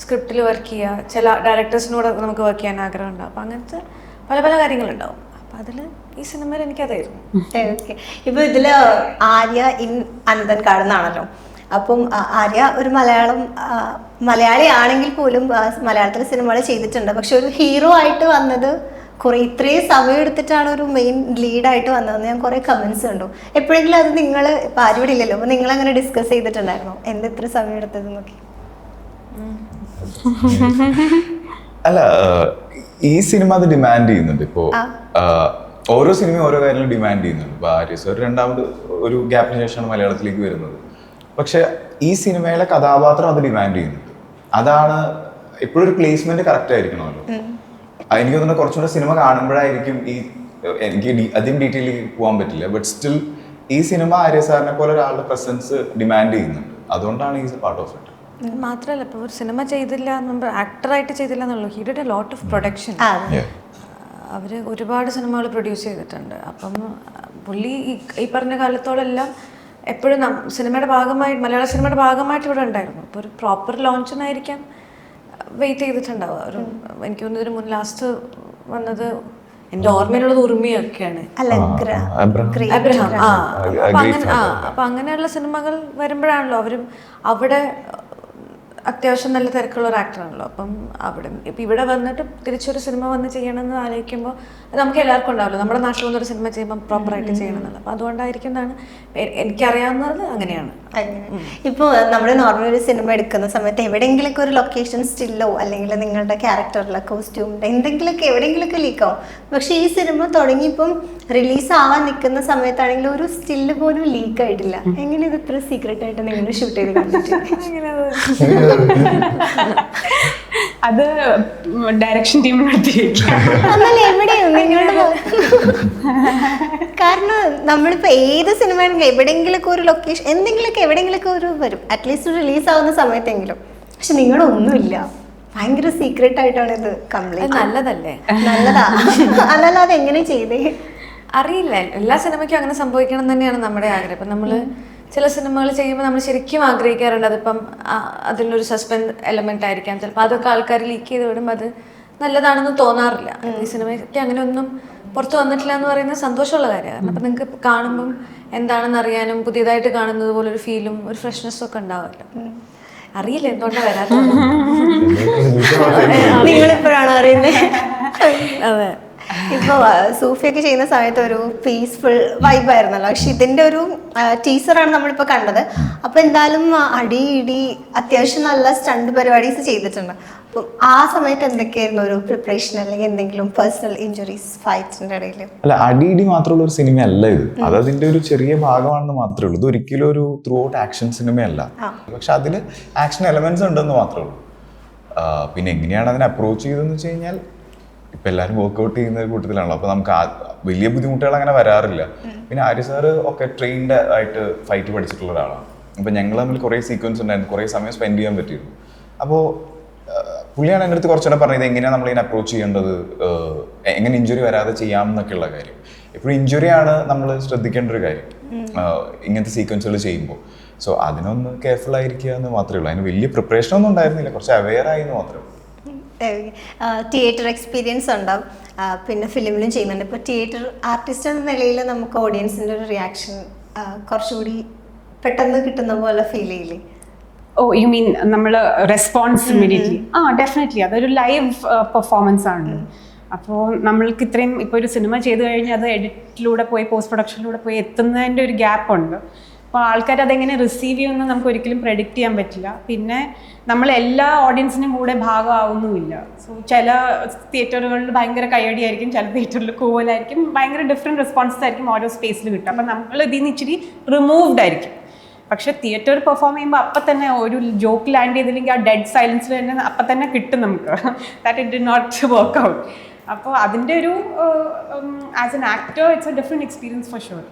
സ്ക്രിപ്റ്റിൽ വർക്ക് ചെയ്യുക, ചില ഡയറക്ടേഴ്സിനോട് നമുക്ക് വർക്ക് ചെയ്യാൻ ആഗ്രഹമുണ്ടാവും. അപ്പോൾ അങ്ങനത്തെ പല പല കാര്യങ്ങളുണ്ടാവും. അപ്പം അതിൽ ഈ സിനിമയിൽ എനിക്കതായിരുന്നു. ഓക്കെ, ഇപ്പോൾ ഇതിൽ ആര്യ ഇൻ അനന്തൻകാട് എന്നാണല്ലോ. അപ്പം ആര്യ ഒരു മലയാളി ആണെങ്കിൽ പോലും മലയാളത്തിലെ സിനിമകൾ ചെയ്തിട്ടുണ്ട്. പക്ഷെ ഒരു ഹീറോ ആയിട്ട് വന്നത് ഇത്രയും സമയം എടുത്തിട്ടാണ് ഒരു മെയിൻ ലീഡായിട്ട് വന്നതെന്ന് ഞാൻ കുറേ കമൻസ് കണ്ടു. എപ്പോഴെങ്കിലും അത് നിങ്ങൾ ഇപ്പം ആരും ഇവിടെ ഇല്ലല്ലോ, അപ്പോൾ നിങ്ങൾ അങ്ങനെ ഡിസ്കസ് ചെയ്തിട്ടുണ്ടായിരുന്നോ എന്ത് ഇത്ര സമയം എടുത്തത് നോക്കി? അല്ല, ഈ സിനിമ അത് ഡിമാൻഡ് ചെയ്യുന്നുണ്ട്. ഇപ്പോൾ ഓരോ സിനിമയും ഓരോ കാര്യങ്ങളും ഡിമാൻഡ് ചെയ്യുന്നുണ്ട്. ഇപ്പോൾ ആര്യ സർ രണ്ടാമത് ഒരു ഗ്യാപ്പിന് ശേഷമാണ് മലയാളത്തിലേക്ക് വരുന്നത്. പക്ഷെ ഈ സിനിമയിലെ കഥാപാത്രം അത് ഡിമാൻഡ് ചെയ്യുന്നുണ്ട്. അതാണ് എപ്പോഴും ഒരു പ്ലേസ്മെന്റ് കറക്റ്റ് ആയിരിക്കണമല്ലോ. എനിക്ക് തോന്നുന്നു കുറച്ചുകൂടെ സിനിമ കാണുമ്പോഴായിരിക്കും എനിക്ക് അധികം ഡീറ്റെയിലേക്ക് പോകാൻ പറ്റില്ല. ബട്ട് സ്റ്റിൽ ഈ സിനിമ ആര്യ സാറിനെ പോലെ ഒരാളുടെ പ്രസൻസ് ഡിമാൻഡ് ചെയ്യുന്നുണ്ട്. അതുകൊണ്ടാണ് ഈ പാർട്ട് ഓഫ് ഇറ്റ്. മാത്രമല്ല, ഇപ്പോൾ ഒരു സിനിമ ചെയ്തില്ല, ആക്ടറായിട്ട് ചെയ്തില്ല എന്നുള്ളൂ. He did a lot of production. അവർ ഒരുപാട് സിനിമകൾ പ്രൊഡ്യൂസ് ചെയ്തിട്ടുണ്ട്. അപ്പം പുള്ളി ഈ പറഞ്ഞ കാലത്തോടെല്ലാം എപ്പോഴും സിനിമയുടെ ഭാഗമായി, മലയാള സിനിമയുടെ ഭാഗമായിട്ട് ഇവിടെ ഉണ്ടായിരുന്നു. ഇപ്പോൾ ഒരു പ്രോപ്പർ ലോഞ്ചിനായിരിക്കാം വെയിറ്റ് ചെയ്തിട്ടുണ്ടാവുക. എനിക്ക് തോന്നുന്നു ഇതിന് മുൻ ലാസ്റ്റ് വന്നത് എൻ്റെ ഓർമ്മയിലുള്ളത് ഉർമിയൊക്കെയാണ്. അബ്രഹാം. അപ്പം അങ്ങനെയുള്ള സിനിമകൾ വരുമ്പോഴാണല്ലോ അവരും അവിടെ അത്യാവശ്യം നല്ല തിരക്കുള്ള ഒരു ആക്ടറാണല്ലോ. അപ്പം അവിടെ ഇപ്പം ഇവിടെ വന്നിട്ട് തിരിച്ചൊരു സിനിമ വന്ന് ചെയ്യണമെന്ന് ആലോചിക്കുമ്പോൾ നമുക്ക് എല്ലാവർക്കും ഉണ്ടാവില്ല. നമ്മുടെ നാട്ടിൽ വന്നൊരു സിനിമ ചെയ്യുമ്പോൾ പ്രോപ്പറായിട്ട് ചെയ്യണമെന്നുള്ളത്. അപ്പം അതുകൊണ്ടായിരിക്കുന്നതാണ് എനിക്കറിയാവുന്നത് അങ്ങനെയാണ്. ഇപ്പോൾ നമ്മൾ നോർമൽ ഒരു സിനിമ എടുക്കുന്ന സമയത്ത് എവിടെയെങ്കിലൊക്കെ ഒരു ലൊക്കേഷൻ സ്റ്റില്ലോ അല്ലെങ്കിൽ നിങ്ങളുടെ ക്യാരക്ടറിലെ കോസ്റ്റ്യൂമിൻ്റെ എന്തെങ്കിലുമൊക്കെ എവിടെയെങ്കിലുമൊക്കെ ലീക്കാവും. പക്ഷേ ഈ സിനിമ തുടങ്ങിയപ്പം റിലീസ് ആവാൻ നിൽക്കുന്ന സമയത്താണെങ്കിൽ ഒരു സ്റ്റില്ല് പോലും ലീക്ക് ആയിട്ടില്ല. എങ്ങനെ ഇത് ഇത്ര സീക്രട്ട് ആയിട്ട് നിങ്ങൾ ഷൂട്ട് ചെയ്ത് കണ്ടിട്ട്? അത് ഡയറക്ഷൻ ടീമിനടുത്ത് എന്നാലും എവിടെയും നിങ്ങളുടെ കാരണം നമ്മളിപ്പോൾ ഏത് സിനിമ എവിടെയെങ്കിലൊക്കെ ഒരു ലൊക്കേഷൻ എന്തെങ്കിലുമൊക്കെ എവിടെയെങ്കിലൊക്കെ ഒരു വരും, അറ്റ്ലീസ്റ്റ് റിലീസ് ആവുന്ന സമയത്തെങ്കിലും. പക്ഷെ നിങ്ങളുടെ ഒന്നുമില്ല, ഭയങ്കര സീക്രട്ട് ആയിട്ടാണ് ഇത് കംപ്ലീറ്റ്. നല്ലതല്ലേ? നല്ലതാ. അല്ലല്ല, അതെങ്ങനെ ചെയ്തേ അറിയില്ല. എല്ലാ സിനിമയ്ക്കും അങ്ങനെ സംഭവിക്കണം തന്നെയാണ് നമ്മുടെ ആഗ്രഹം. ഇപ്പം നമ്മൾ ചില സിനിമകൾ ചെയ്യുമ്പോൾ നമ്മൾ ശരിക്കും ആഗ്രഹിക്കാറുണ്ട് അതിപ്പം അതിലൊരു സസ്പെൻസ് എലമെന്റ് ആയിരിക്കാം. ചിലപ്പോൾ അതൊക്കെ ആൾക്കാർ ലീക്ക് ചെയ്ത് വിടുമ്പോൾ അത് നല്ലതാണെന്ന് തോന്നാറില്ല. ഈ സിനിമയ്ക്ക് അങ്ങനെ ഒന്നും പുറത്ത് വന്നിട്ടില്ല എന്ന് പറയുന്നത് സന്തോഷമുള്ള കാര്യമാണ്. അപ്പം നിങ്ങൾക്ക് കാണുമ്പം എന്താണെന്ന് അറിയാനും പുതിയതായിട്ട് കാണുന്നത് പോലെ ഒരു ഫീലും ഒരു ഫ്രഷ്നെസ്സും ഒക്കെ ഉണ്ടാവില്ല. അറിയില്ല എന്തുകൊണ്ടാണ് വരാത്തത്. നിങ്ങളിപ്പോഴാണ് അറിയുന്നത്. അതെ. ഇപ്പോൾ സൂഫിയൊക്കെ ചെയ്യുന്ന സമയത്ത് ഒരു പീസ്ഫുൾ വൈബായിരുന്നല്ലോ. പക്ഷെ ഇതിൻ്റെ ഒരു ടീസറാണ് നമ്മളിപ്പോൾ കണ്ടത്. അപ്പോൾ എന്തായാലും അടി ഇടി അത്യാവശ്യം നല്ല സ്റ്റണ്ട് പരിപാടീസ് ചെയ്തിട്ടുണ്ട്. അപ്പം ആ സമയത്ത് എന്തൊക്കെയായിരുന്നു ഒരു പ്രിപ്പറേഷൻ അല്ലെങ്കിൽ എന്തെങ്കിലും പേഴ്സണൽ ഇഞ്ചുറീസ് ഫൈറ്റ്സിൻ്റെ ഇടയിൽ? അല്ല, അടിയിടി മാത്രമുള്ള ഒരു സിനിമ അല്ല ഇത്. അത് അതിന്റെ ഒരു ചെറിയ ഭാഗമാണെന്ന് മാത്രമേ ഉള്ളൂ. ഇത് ഒരിക്കലും ഒരു ത്രൂ ഔട്ട് ആക്ഷൻ സിനിമയല്ല. പക്ഷെ അതിൽ ആക്ഷൻ എലമെന്റ്സ് ഉണ്ടെന്ന് മാത്രമേ ഉള്ളൂ. പിന്നെ എങ്ങനെയാണ് അതിനെ അപ്രോച്ച് ചെയ്തതെന്ന് വെച്ച് കഴിഞ്ഞാൽ ഇപ്പം എല്ലാവരും വർക്ക്ഔട്ട് ചെയ്യുന്ന കൂട്ടത്തിലാണല്ലോ. അപ്പോൾ നമുക്ക് വലിയ ബുദ്ധിമുട്ടുകൾ അങ്ങനെ വരാറില്ല. പിന്നെ ആര്യ സാറ് ഒക്കെ ട്രെയിൻഡ് ആയിട്ട് ഫൈറ്റ് പഠിച്ചിട്ടുള്ള ഒരാളാണ്. അപ്പം ഞങ്ങൾ തമ്മിൽ കുറേ സീക്വൻസ് ഉണ്ടായിരുന്നു, കുറേ സമയം സ്പെൻഡ് ചെയ്യാൻ പറ്റിയിരുന്നു. അപ്പോൾ പുള്ളിയാണ് എൻ്റെ അടുത്ത് കുറച്ചുകൂടെ പറഞ്ഞത് എങ്ങനെയാണ് നമ്മളിതിനെ അപ്രോച്ച് ചെയ്യേണ്ടത്, എങ്ങനെ ഇഞ്ചുറി വരാതെ ചെയ്യാം എന്നൊക്കെയുള്ള കാര്യം. എപ്പോഴും ഇഞ്ചുറിയാണ് നമ്മൾ ശ്രദ്ധിക്കേണ്ട ഒരു കാര്യം ഇങ്ങനത്തെ സീക്വൻസുകൾ ചെയ്യുമ്പോൾ. സോ അതിനൊന്ന് കെയർഫുൾ ആയിരിക്കുക എന്ന് മാത്രമേ ഉള്ളൂ. അതിന് വലിയ പ്രിപ്പറേഷൻ ഒന്നും ഉണ്ടായിരുന്നില്ല, കുറച്ച് അവെയർ ആയി എന്ന് മാത്രമേ ഉള്ളൂ. തിയേറ്റർ എക്സ്പീരിയൻസ് ഉണ്ടാവും, പിന്നെ ഫിലിമിലും ചെയ്യുന്നുണ്ട്. ഇപ്പോൾ തിയേറ്റർ ആർട്ടിസ്റ്റ് എന്ന നിലയിൽ നമുക്ക് ഓഡിയൻസിൻ്റെ ഒരു റിയാക്ഷൻ കുറച്ചുകൂടി പെട്ടെന്ന് കിട്ടുന്ന പോലെ ഫീൽ ചെയ്യില്ലേ? ഓ, യു മീൻ നമ്മൾ റെസ്പോൺസ് ഇമ്മീഡിയറ്റ്ലി? ഡെഫിനറ്റ്ലി. അതൊരു ലൈവ് പെർഫോമൻസ് ആണ്. അപ്പോൾ നമ്മൾക്ക് ഇത്രയും ഇപ്പോൾ ഒരു സിനിമ ചെയ്ത് കഴിഞ്ഞാൽ അത് എഡിറ്റിലൂടെ പോയി പോസ്റ്റ് പ്രൊഡക്ഷനിലൂടെ പോയി എത്തുന്നതിൻ്റെ ഒരു ഗ്യാപ്പ് ഉണ്ട്. അപ്പോൾ ആൾക്കാർ അതെങ്ങനെ റിസീവ് ചെയ്യുമെന്ന് നമുക്ക് ഒരിക്കലും പ്രെഡിക്റ്റ് ചെയ്യാൻ പറ്റില്ല. പിന്നെ നമ്മൾ എല്ലാ ഓഡിയൻസിനും കൂടെ ഭാഗമാവുന്നുമില്ല. സോ ചില തിയേറ്ററുകളിൽ ഭയങ്കര കയ്യടിയായിരിക്കും, ചില തിയേറ്ററിൽ കൂവലായിരിക്കും, ഭയങ്കര ഡിഫറെൻറ്റ് റെസ്പോൺസസ് ആയിരിക്കും ഓരോ സ്പേസിൽ കിട്ടുക. അപ്പം നമ്മൾ ഇതിൽ നിന്ന് ഇച്ചിരി റിമൂവ്ഡ് ആയിരിക്കും. പക്ഷേ തിയേറ്ററിൽ പെർഫോം ചെയ്യുമ്പോൾ അപ്പം തന്നെ ഒരു ജോക്ക് ലാൻഡ് ചെയ്തില്ലെങ്കിൽ ആ ഡെഡ് സൈലൻസിൽ തന്നെ അപ്പം തന്നെ കിട്ടും നമുക്ക്. That it did not work out. അപ്പോൾ അതിൻ്റെ ഒരു as an actor it's a different experience for sure.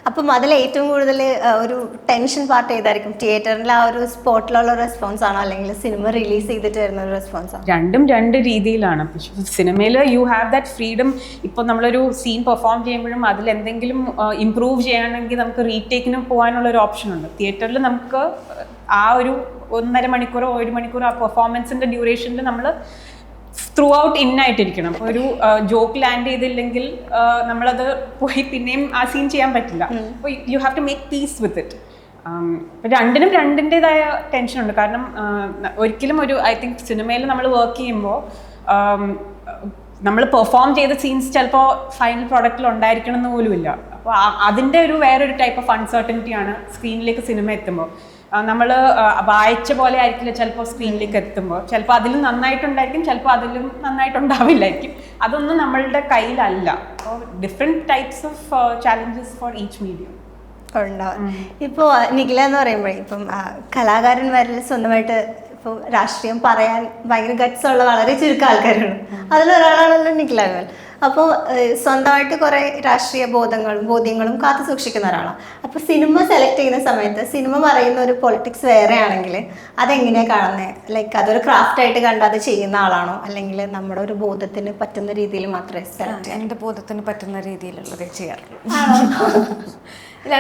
അപ്പം അതിൽ ഏറ്റവും കൂടുതൽ ഒരു ടെൻഷൻ പാർട്ട് ഏതായിരിക്കും? തിയേറ്ററിൽ ആ ഒരു സ്പോട്ടിലുള്ള റെസ്പോൺസ് ആണോ അല്ലെങ്കിൽ സിനിമ റിലീസ് ചെയ്തിട്ട് വരുന്ന ഒരു റെസ്പോൺസ് ആണോ? രണ്ടും രണ്ട് രീതിയിലാണ്. പക്ഷേ സിനിമയിൽ യു ഹാവ് ദാറ്റ് ഫ്രീഡം. ഇപ്പോൾ നമ്മളൊരു സീൻ പെർഫോം ചെയ്യുമ്പോഴും അതിൽ എന്തെങ്കിലും ഇമ്പ്രൂവ് ചെയ്യണമെങ്കിൽ നമുക്ക് റീടേക്കിന് പോകാനുള്ളൊരു ഓപ്ഷൻ ഉണ്ട്. തിയേറ്ററിൽ നമുക്ക് ആ ഒരു 1.5 മണിക്കൂറോ 1 മണിക്കൂറോ ആ പെർഫോമൻസിൻ്റെ ഡ്യൂറേഷനിൽ നമ്മൾ ത്രൂ ഔട്ട് ഇന്നായിട്ടിരിക്കണം. അപ്പോൾ ഒരു ജോക്ക് ലാൻഡ് ചെയ്തില്ലെങ്കിൽ നമ്മളത് പോയി പിന്നെയും ആ സീൻ ചെയ്യാൻ പറ്റില്ല. അപ്പോൾ you have to make peace with it. രണ്ടിനും രണ്ടിൻ്റെതായ ടെൻഷനുണ്ട്. കാരണം ഒരിക്കലും ഒരു ഐ തിങ്ക് സിനിമയിൽ നമ്മൾ വർക്ക് ചെയ്യുമ്പോൾ നമ്മൾ പെർഫോം ചെയ്ത സീൻസ് ചിലപ്പോൾ ഫൈനൽ പ്രോഡക്റ്റിൽ ഉണ്ടായിരിക്കണം എന്ന് പോലുമില്ല. അപ്പോൾ അതിൻ്റെ ഒരു വേറൊരു ടൈപ്പ് ഓഫ് അൺസർട്ടനിറ്റിയാണ് സ്ക്രീനിലേക്ക് സിനിമ എത്തുമ്പോൾ. നമ്മൾ വായിച്ച പോലെ ആയിരിക്കില്ല ചിലപ്പോൾ സ്ക്രീനിലേക്ക് എത്തുമ്പോൾ. ചിലപ്പോൾ അതിലും നന്നായിട്ടുണ്ടായിരിക്കും, ചിലപ്പോൾ അതിലും നന്നായിട്ടുണ്ടാവില്ലായിരിക്കും. അതൊന്നും നമ്മളുടെ കയ്യിലല്ല. അപ്പോൾ different types of challenges for each medium ഉണ്ടാവും. ഇപ്പോൾ നിഖില എന്ന് പറയുമ്പോഴേ ഇപ്പം കലാകാരന്മാരിൽ സ്വന്തമായിട്ട് ഇപ്പോൾ രാഷ്ട്രീയം പറയാൻ ഭയങ്കര ഗട്ട്സുള്ള വളരെ ചുരുക്കം ആൾക്കാരാണ്. അതിലൊരാളാണല്ലോ നിഖില വിമൽ. അപ്പോൾ സ്വന്തമായിട്ട് കുറേ രാഷ്ട്രീയ ബോധ്യങ്ങളും കാത്തു സൂക്ഷിക്കുന്ന ഒരാളാണ്. അപ്പോൾ സിനിമ സെലക്ട് ചെയ്യുന്ന സമയത്ത് സിനിമ പറയുന്ന ഒരു പൊളിറ്റിക്സ് വേറെ ആണെങ്കിൽ അതെങ്ങനെയാണ് കാണുന്നത്? ലൈക്ക് അതൊരു ക്രാഫ്റ്റായിട്ട് കണ്ട് അത് ചെയ്യുന്ന ആളാണോ അല്ലെങ്കിൽ നമ്മുടെ ഒരു ബോധത്തിന് പറ്റുന്ന രീതിയിൽ മാത്രമേ സെലക്ട് ചെയ്യാൻ? എൻ്റെ ബോധത്തിന് പറ്റുന്ന രീതിയിലുള്ളതേ ചെയ്യാറുള്ളൂ. ഇല്ല,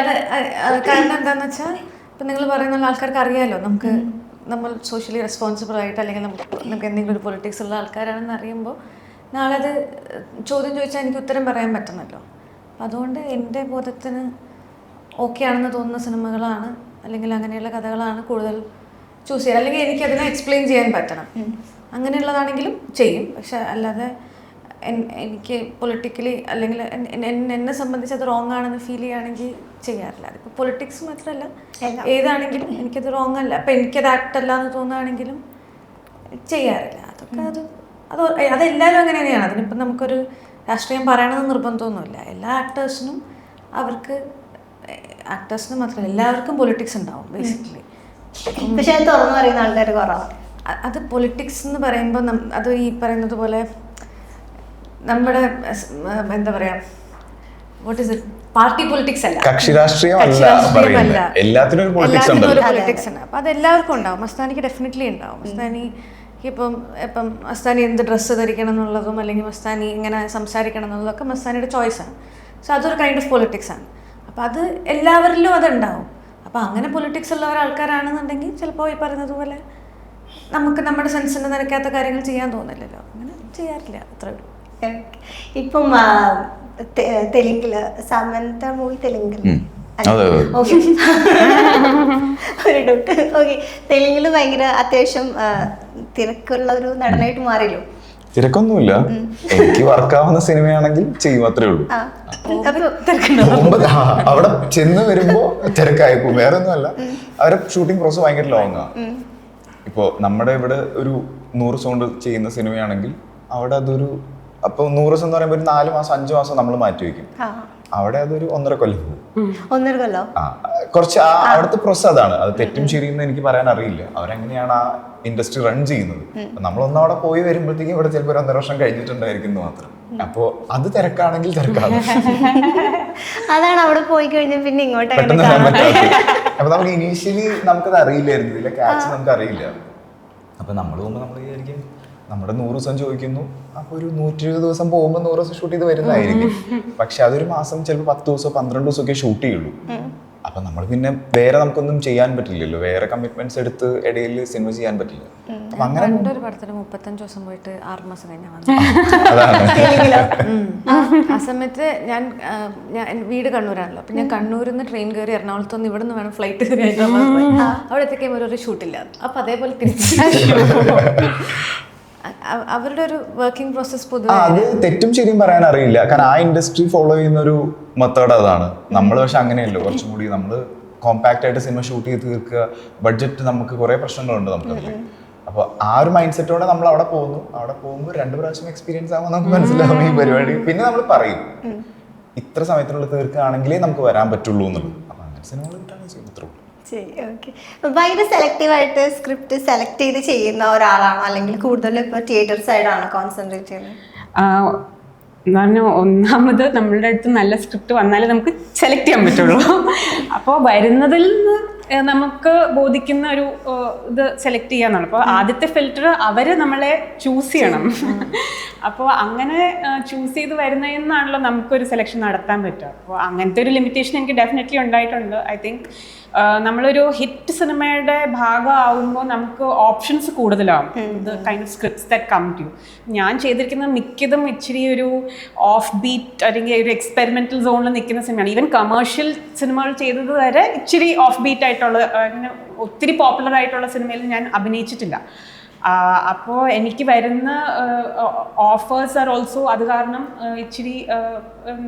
അത് കാരണം എന്താണെന്ന് വെച്ചാൽ ഇപ്പം നിങ്ങൾ പറയുന്ന ആൾക്കാർക്ക് അറിയാമല്ലോ, നമ്മൾ സോഷ്യലി റെസ്പോൺസിബിൾ ആയിട്ട് അല്ലെങ്കിൽ നമുക്ക് എന്തെങ്കിലും ഒരു പൊളിറ്റിക്സ് ഉള്ള ആൾക്കാരാണെന്ന് അറിയുമ്പോൾ നാളെ അത് ചോദ്യം ചോദിച്ചാൽ എനിക്ക് ഉത്തരം പറയാൻ പറ്റുന്നല്ലോ. അപ്പം അതുകൊണ്ട് എൻ്റെ ബോധത്തിന് ഓക്കെ ആണെന്ന് തോന്നുന്ന സിനിമകളാണ് അല്ലെങ്കിൽ അങ്ങനെയുള്ള കഥകളാണ് കൂടുതൽ ചൂസ് ചെയ്യാൻ, അല്ലെങ്കിൽ എനിക്ക് അതിനെ എക്സ്പ്ലെയിൻ ചെയ്യാൻ പറ്റണം. അങ്ങനെയുള്ളതാണെങ്കിലും ചെയ്യും. പക്ഷെ അല്ലാതെ എനിക്ക് പൊളിറ്റിക്കലി അല്ലെങ്കിൽ എന്നെ സംബന്ധിച്ച് അത് റോങ് ആണെന്ന് ഫീൽ ചെയ്യുകയാണെങ്കിൽ ചെയ്യാറില്ല. അതിപ്പോൾ പൊളിറ്റിക്സ് മാത്രമല്ല, ഏതാണെങ്കിലും എനിക്കത് റോങ് അല്ല, അപ്പം എനിക്കത് ആക്ട് അല്ല എന്ന് തോന്നുകയാണെങ്കിലും ചെയ്യാറില്ല. അതൊക്കെ അതെല്ലാവരും അങ്ങനെ തന്നെയാണ്. അതിനിപ്പം നമുക്കൊരു രാഷ്ട്രീയം പറയണമെന്ന് നിർബന്ധമൊന്നുമില്ല. എല്ലാ ആക്ടേഴ്സിനും മാത്രമല്ല എല്ലാവർക്കും പൊളിറ്റിക്സ് ഉണ്ടാവും ബേസിക്കലി. പക്ഷെ അത് തുറന്നു പറയുന്ന ആൾക്കാർ കുറവാണ്. അത് പൊളിറ്റിക്സ് എന്ന് പറയുമ്പോൾ അത് ഈ പറയുന്നത് പോലെ നമ്മുടെ എന്താ പറയാ, what is it, party politics അല്ല, കക്ഷി രാഷ്ട്രീയമല്ല, എല്ലാത്തിനും ഒരു പൊളിറ്റിക്സ് ഉണ്ട്. അപ്പം അത് എല്ലാവർക്കും ഉണ്ടാവും. മസ്താനിക്ക് ഡെഫിനറ്റ്ലി ഉണ്ടാവും. ഇപ്പം മസ്താനി എന്ത് ഡ്രസ്സ് ധരിക്കണം എന്നുള്ളതും അല്ലെങ്കിൽ മസ്താനി ഇങ്ങനെ സംസാരിക്കണം എന്നുള്ളതൊക്കെ മസ്താനിയുടെ ചോയ്സാണ്. സോ അതൊരു കൈൻഡ് ഓഫ് പൊളിറ്റിക്സ് ആണ്. അപ്പം അത് എല്ലാവരിലും അതുണ്ടാവും. അപ്പം അങ്ങനെ പൊളിറ്റിക്സ് ഉള്ള ഒരാൾക്കാരാണെന്നുണ്ടെങ്കിൽ ചിലപ്പോൾ ഈ പറയുന്നത് പോലെ നമുക്ക് നമ്മുടെ സെൻസിന് നിരക്കാത്ത കാര്യങ്ങൾ ചെയ്യാൻ തോന്നില്ലല്ലോ, അങ്ങനെ ചെയ്യാറില്ല. അത്രേ ഉള്ളൂ. ഇപ്പം തെലുങ്കില് സമന്ത മൂവി തെലുങ്കില് ഒരു ഡൗട്ട്. ഓക്കെ, തെലുങ്കില് ഭയങ്കര അത്യാവശ്യം തിരക്കുള്ള ഒരു നടനായിട്ട് മാറിയല്ലോ. തിരക്കൊന്നുമില്ല, എനിക്ക് വർക്കാവുന്ന സിനിമയാണെങ്കിൽ ചെയ്യും, അത്രേ ഉള്ളൂ. അവിടെ ചെന്ന് വരുമ്പോ തിരക്കായിപ്പോ, വേറെ ഒന്നുമല്ല. അവരെ ഷൂട്ടിംഗ് പ്രോസസ് ഭയങ്കര ലോങ്ങാ. ഇപ്പോ നമ്മുടെ ഇവിടെ ഒരു 100 സൗണ്ട് ചെയ്യുന്ന സിനിമയാണെങ്കിൽ അവിടെ അതൊരു, അപ്പൊ 100 ദിവസം എന്ന് പറയുമ്പോൾ ഒരു 4 മാസം 5 മാസം നമ്മൾ മാറ്റി വെക്കും. അവിടെ അതൊരു 1.5 കൊല്ലം പോകും. 1.5 കൊല്ലം കുറച്ച് അവിടുത്തെ പ്രോസസ് അതാണ്. അത് തെറ്റും ശരിയെന്ന് എനിക്ക് പറയാൻ അറിയില്ല. അവരെങ്ങനെയാണ് ആ ഇൻഡസ്ട്രി റൺ ചെയ്യുന്നത്. നമ്മളൊന്നും അവിടെ പോയി വരുമ്പോഴത്തേക്കും ഇവിടെ ചിലപ്പോൾ 1.5 വർഷം കഴിഞ്ഞിട്ടുണ്ടായിരിക്കും മാത്രം. അപ്പോ അത് തിരക്കാണെങ്കിൽ തിരക്കാണ്. അതാണ് അവിടെ പോയി കഴിഞ്ഞാൽ പിന്നെ ഇങ്ങോട്ട് പെട്ടെന്ന് അപ്പൊ നമുക്ക് ഇനീഷ്യലി നമുക്കത് അറിയില്ലായിരുന്നു, ഇതിലെ ക്യാച്ച് നമുക്ക് അറിയില്ല. അപ്പൊ നമ്മൾ പോകുമ്പോൾ നമ്മൾ വിചാരിക്കും നമ്മുടെ 100 ദിവസം ചോദിക്കുന്നു, അപ്പൊ ഒരു 120 ദിവസം പോകുമ്പോൾ 100 ദിവസം ഷൂട്ട് ചെയ്ത് വരുന്നതായിരിക്കും. പക്ഷെ അതൊരു മാസം ചിലപ്പോൾ 10 ദിവസം 12 ദിവസമൊക്കെ ഷൂട്ട് ചെയ്യുള്ളൂ. അപ്പൊ നമ്മൾ പിന്നെ വേറെ നമുക്കൊന്നും ചെയ്യാൻ പറ്റില്ലല്ലോ, വേറെ കമ്മിറ്റ്മെന്റ്സ് എടുത്ത് ഇടയിൽ സിനിമ ചെയ്യാൻ പറ്റില്ല. അപ്പൊ അങ്ങനെ ഒരു പടത്തിന് 35 ദിവസം പോയിട്ട് 6 മാസം കഴിഞ്ഞാൽ ആ സമയത്ത് ഞാൻ വീട് കണ്ണൂരാണല്ലോ. അപ്പൊ ഞാൻ കണ്ണൂരിൽ നിന്ന് ട്രെയിൻ കയറി എറണാകുളത്ത് നിന്ന് ഇവിടെ നിന്ന് വേണം ഫ്ലൈറ്റ് കയറി അവിടെ എത്തിക്കാൻ ഒരു ഷൂട്ടില്ല. അപ്പൊ അതേപോലെ തിരിച്ചു അവരുടെ ഒരു വർക്കിംഗ് പ്രോസസ് പൊതുവെ അത് തെറ്റും ശരിയും പറയാൻ അറിയില്ല. കാരണം ആ ഇൻഡസ്ട്രി ഫോളോ ചെയ്യുന്ന ഒരു മെത്തേഡ് അതാണ്. നമ്മൾ പക്ഷെ അങ്ങനെയല്ലോ, കുറച്ചും കൂടി നമ്മൾ കോമ്പാക്ട് ആയിട്ട് സിനിമ ഷൂട്ട് ചെയ്ത് തീർക്കുക. ബഡ്ജറ്റ് നമുക്ക് കുറെ പ്രശ്നങ്ങളുണ്ട് നമുക്ക്. അപ്പൊ ആ ഒരു മൈൻഡ് സെറ്റോടെ നമ്മൾ അവിടെ പോകുന്നു. അവിടെ പോകുമ്പോൾ 2 പ്രാവശ്യം എക്സ്പീരിയൻസ് ആകുമ്പോൾ നമുക്ക് മനസ്സിലാവും ഈ പരിപാടി. പിന്നെ നമ്മൾ പറയും ഇത്ര സമയത്തിനുള്ള തീർക്കുകയാണെങ്കിലേ നമുക്ക് വരാൻ പറ്റുള്ളൂ എന്നുള്ളത്. അപ്പൊ അങ്ങനെ സിനിമകൾ കിട്ടാണ് ചെയ്യുന്നത്. ഭയങ്കര സെലക്റ്റീവായിട്ട് സ്ക്രിപ്റ്റ് സെലക്ട് ചെയ്ത് ചെയ്യുന്ന ഒരാളാണോ, അല്ലെങ്കിൽ കൂടുതൽ ഇപ്പോൾ തിയേറ്റർ സൈഡാണോ കോൺസെൻട്രേറ്റ് ചെയ്യുന്നത്? എന്ന് പറഞ്ഞാൽ ഒന്നാമത് നമ്മളുടെ അടുത്ത് നല്ല സ്ക്രിപ്റ്റ് വന്നാലേ നമുക്ക് സെലക്ട് ചെയ്യാൻ പറ്റുള്ളൂ. അപ്പോൾ വരുന്നതിൽ നിന്ന് നമുക്ക് ബോധിക്കുന്ന ഒരു ഇത് സെലക്ട് ചെയ്യാന്നാണ്. അപ്പോൾ ആദ്യത്തെ ഫിൽറ്റർ അവർ നമ്മളെ ചൂസ് ചെയ്യണം. അപ്പോൾ അങ്ങനെ ചൂസ് ചെയ്ത് വരുന്നതിൽ നിന്നാണല്ലോ നമുക്കൊരു സെലക്ഷൻ നടത്താൻ പറ്റുക. അപ്പോൾ അങ്ങനത്തെ ഒരു ലിമിറ്റേഷൻ എനിക്ക് ഡെഫിനറ്റ്ലി ഉണ്ടായിട്ടുണ്ട്. ഐ തിങ്ക് നമ്മളൊരു ഹിറ്റ് സിനിമയുടെ ഭാഗമാകുമ്പോൾ നമുക്ക് ഓപ്ഷൻസ് കൂടുതലാവും. ഇത് kind of scripts that come to you. ഞാൻ ചെയ്തിരിക്കുന്ന മിക്കതും ഇച്ചിരി ഒരു ഓഫ് ബീറ്റ് അല്ലെങ്കിൽ ഒരു എക്സ്പെരിമെന്റൽ സോണിൽ നിൽക്കുന്ന സിനിമയാണ്. ഈവൻ കമേഴ്ഷ്യൽ സിനിമകൾ ചെയ്തത് വരെ ഇച്ചിരി ഓഫ് ബീറ്റ് ആയിട്ടുള്ള, അങ്ങനെ ഒത്തിരി പോപ്പുലർ ആയിട്ടുള്ള സിനിമയിൽ ഞാൻ അഭിനയിച്ചിട്ടില്ല. അപ്പോൾ എനിക്ക് വരുന്ന ഓഫേഴ്സ് ആർ ഓൾസോ അത് കാരണം ഇച്ചിരി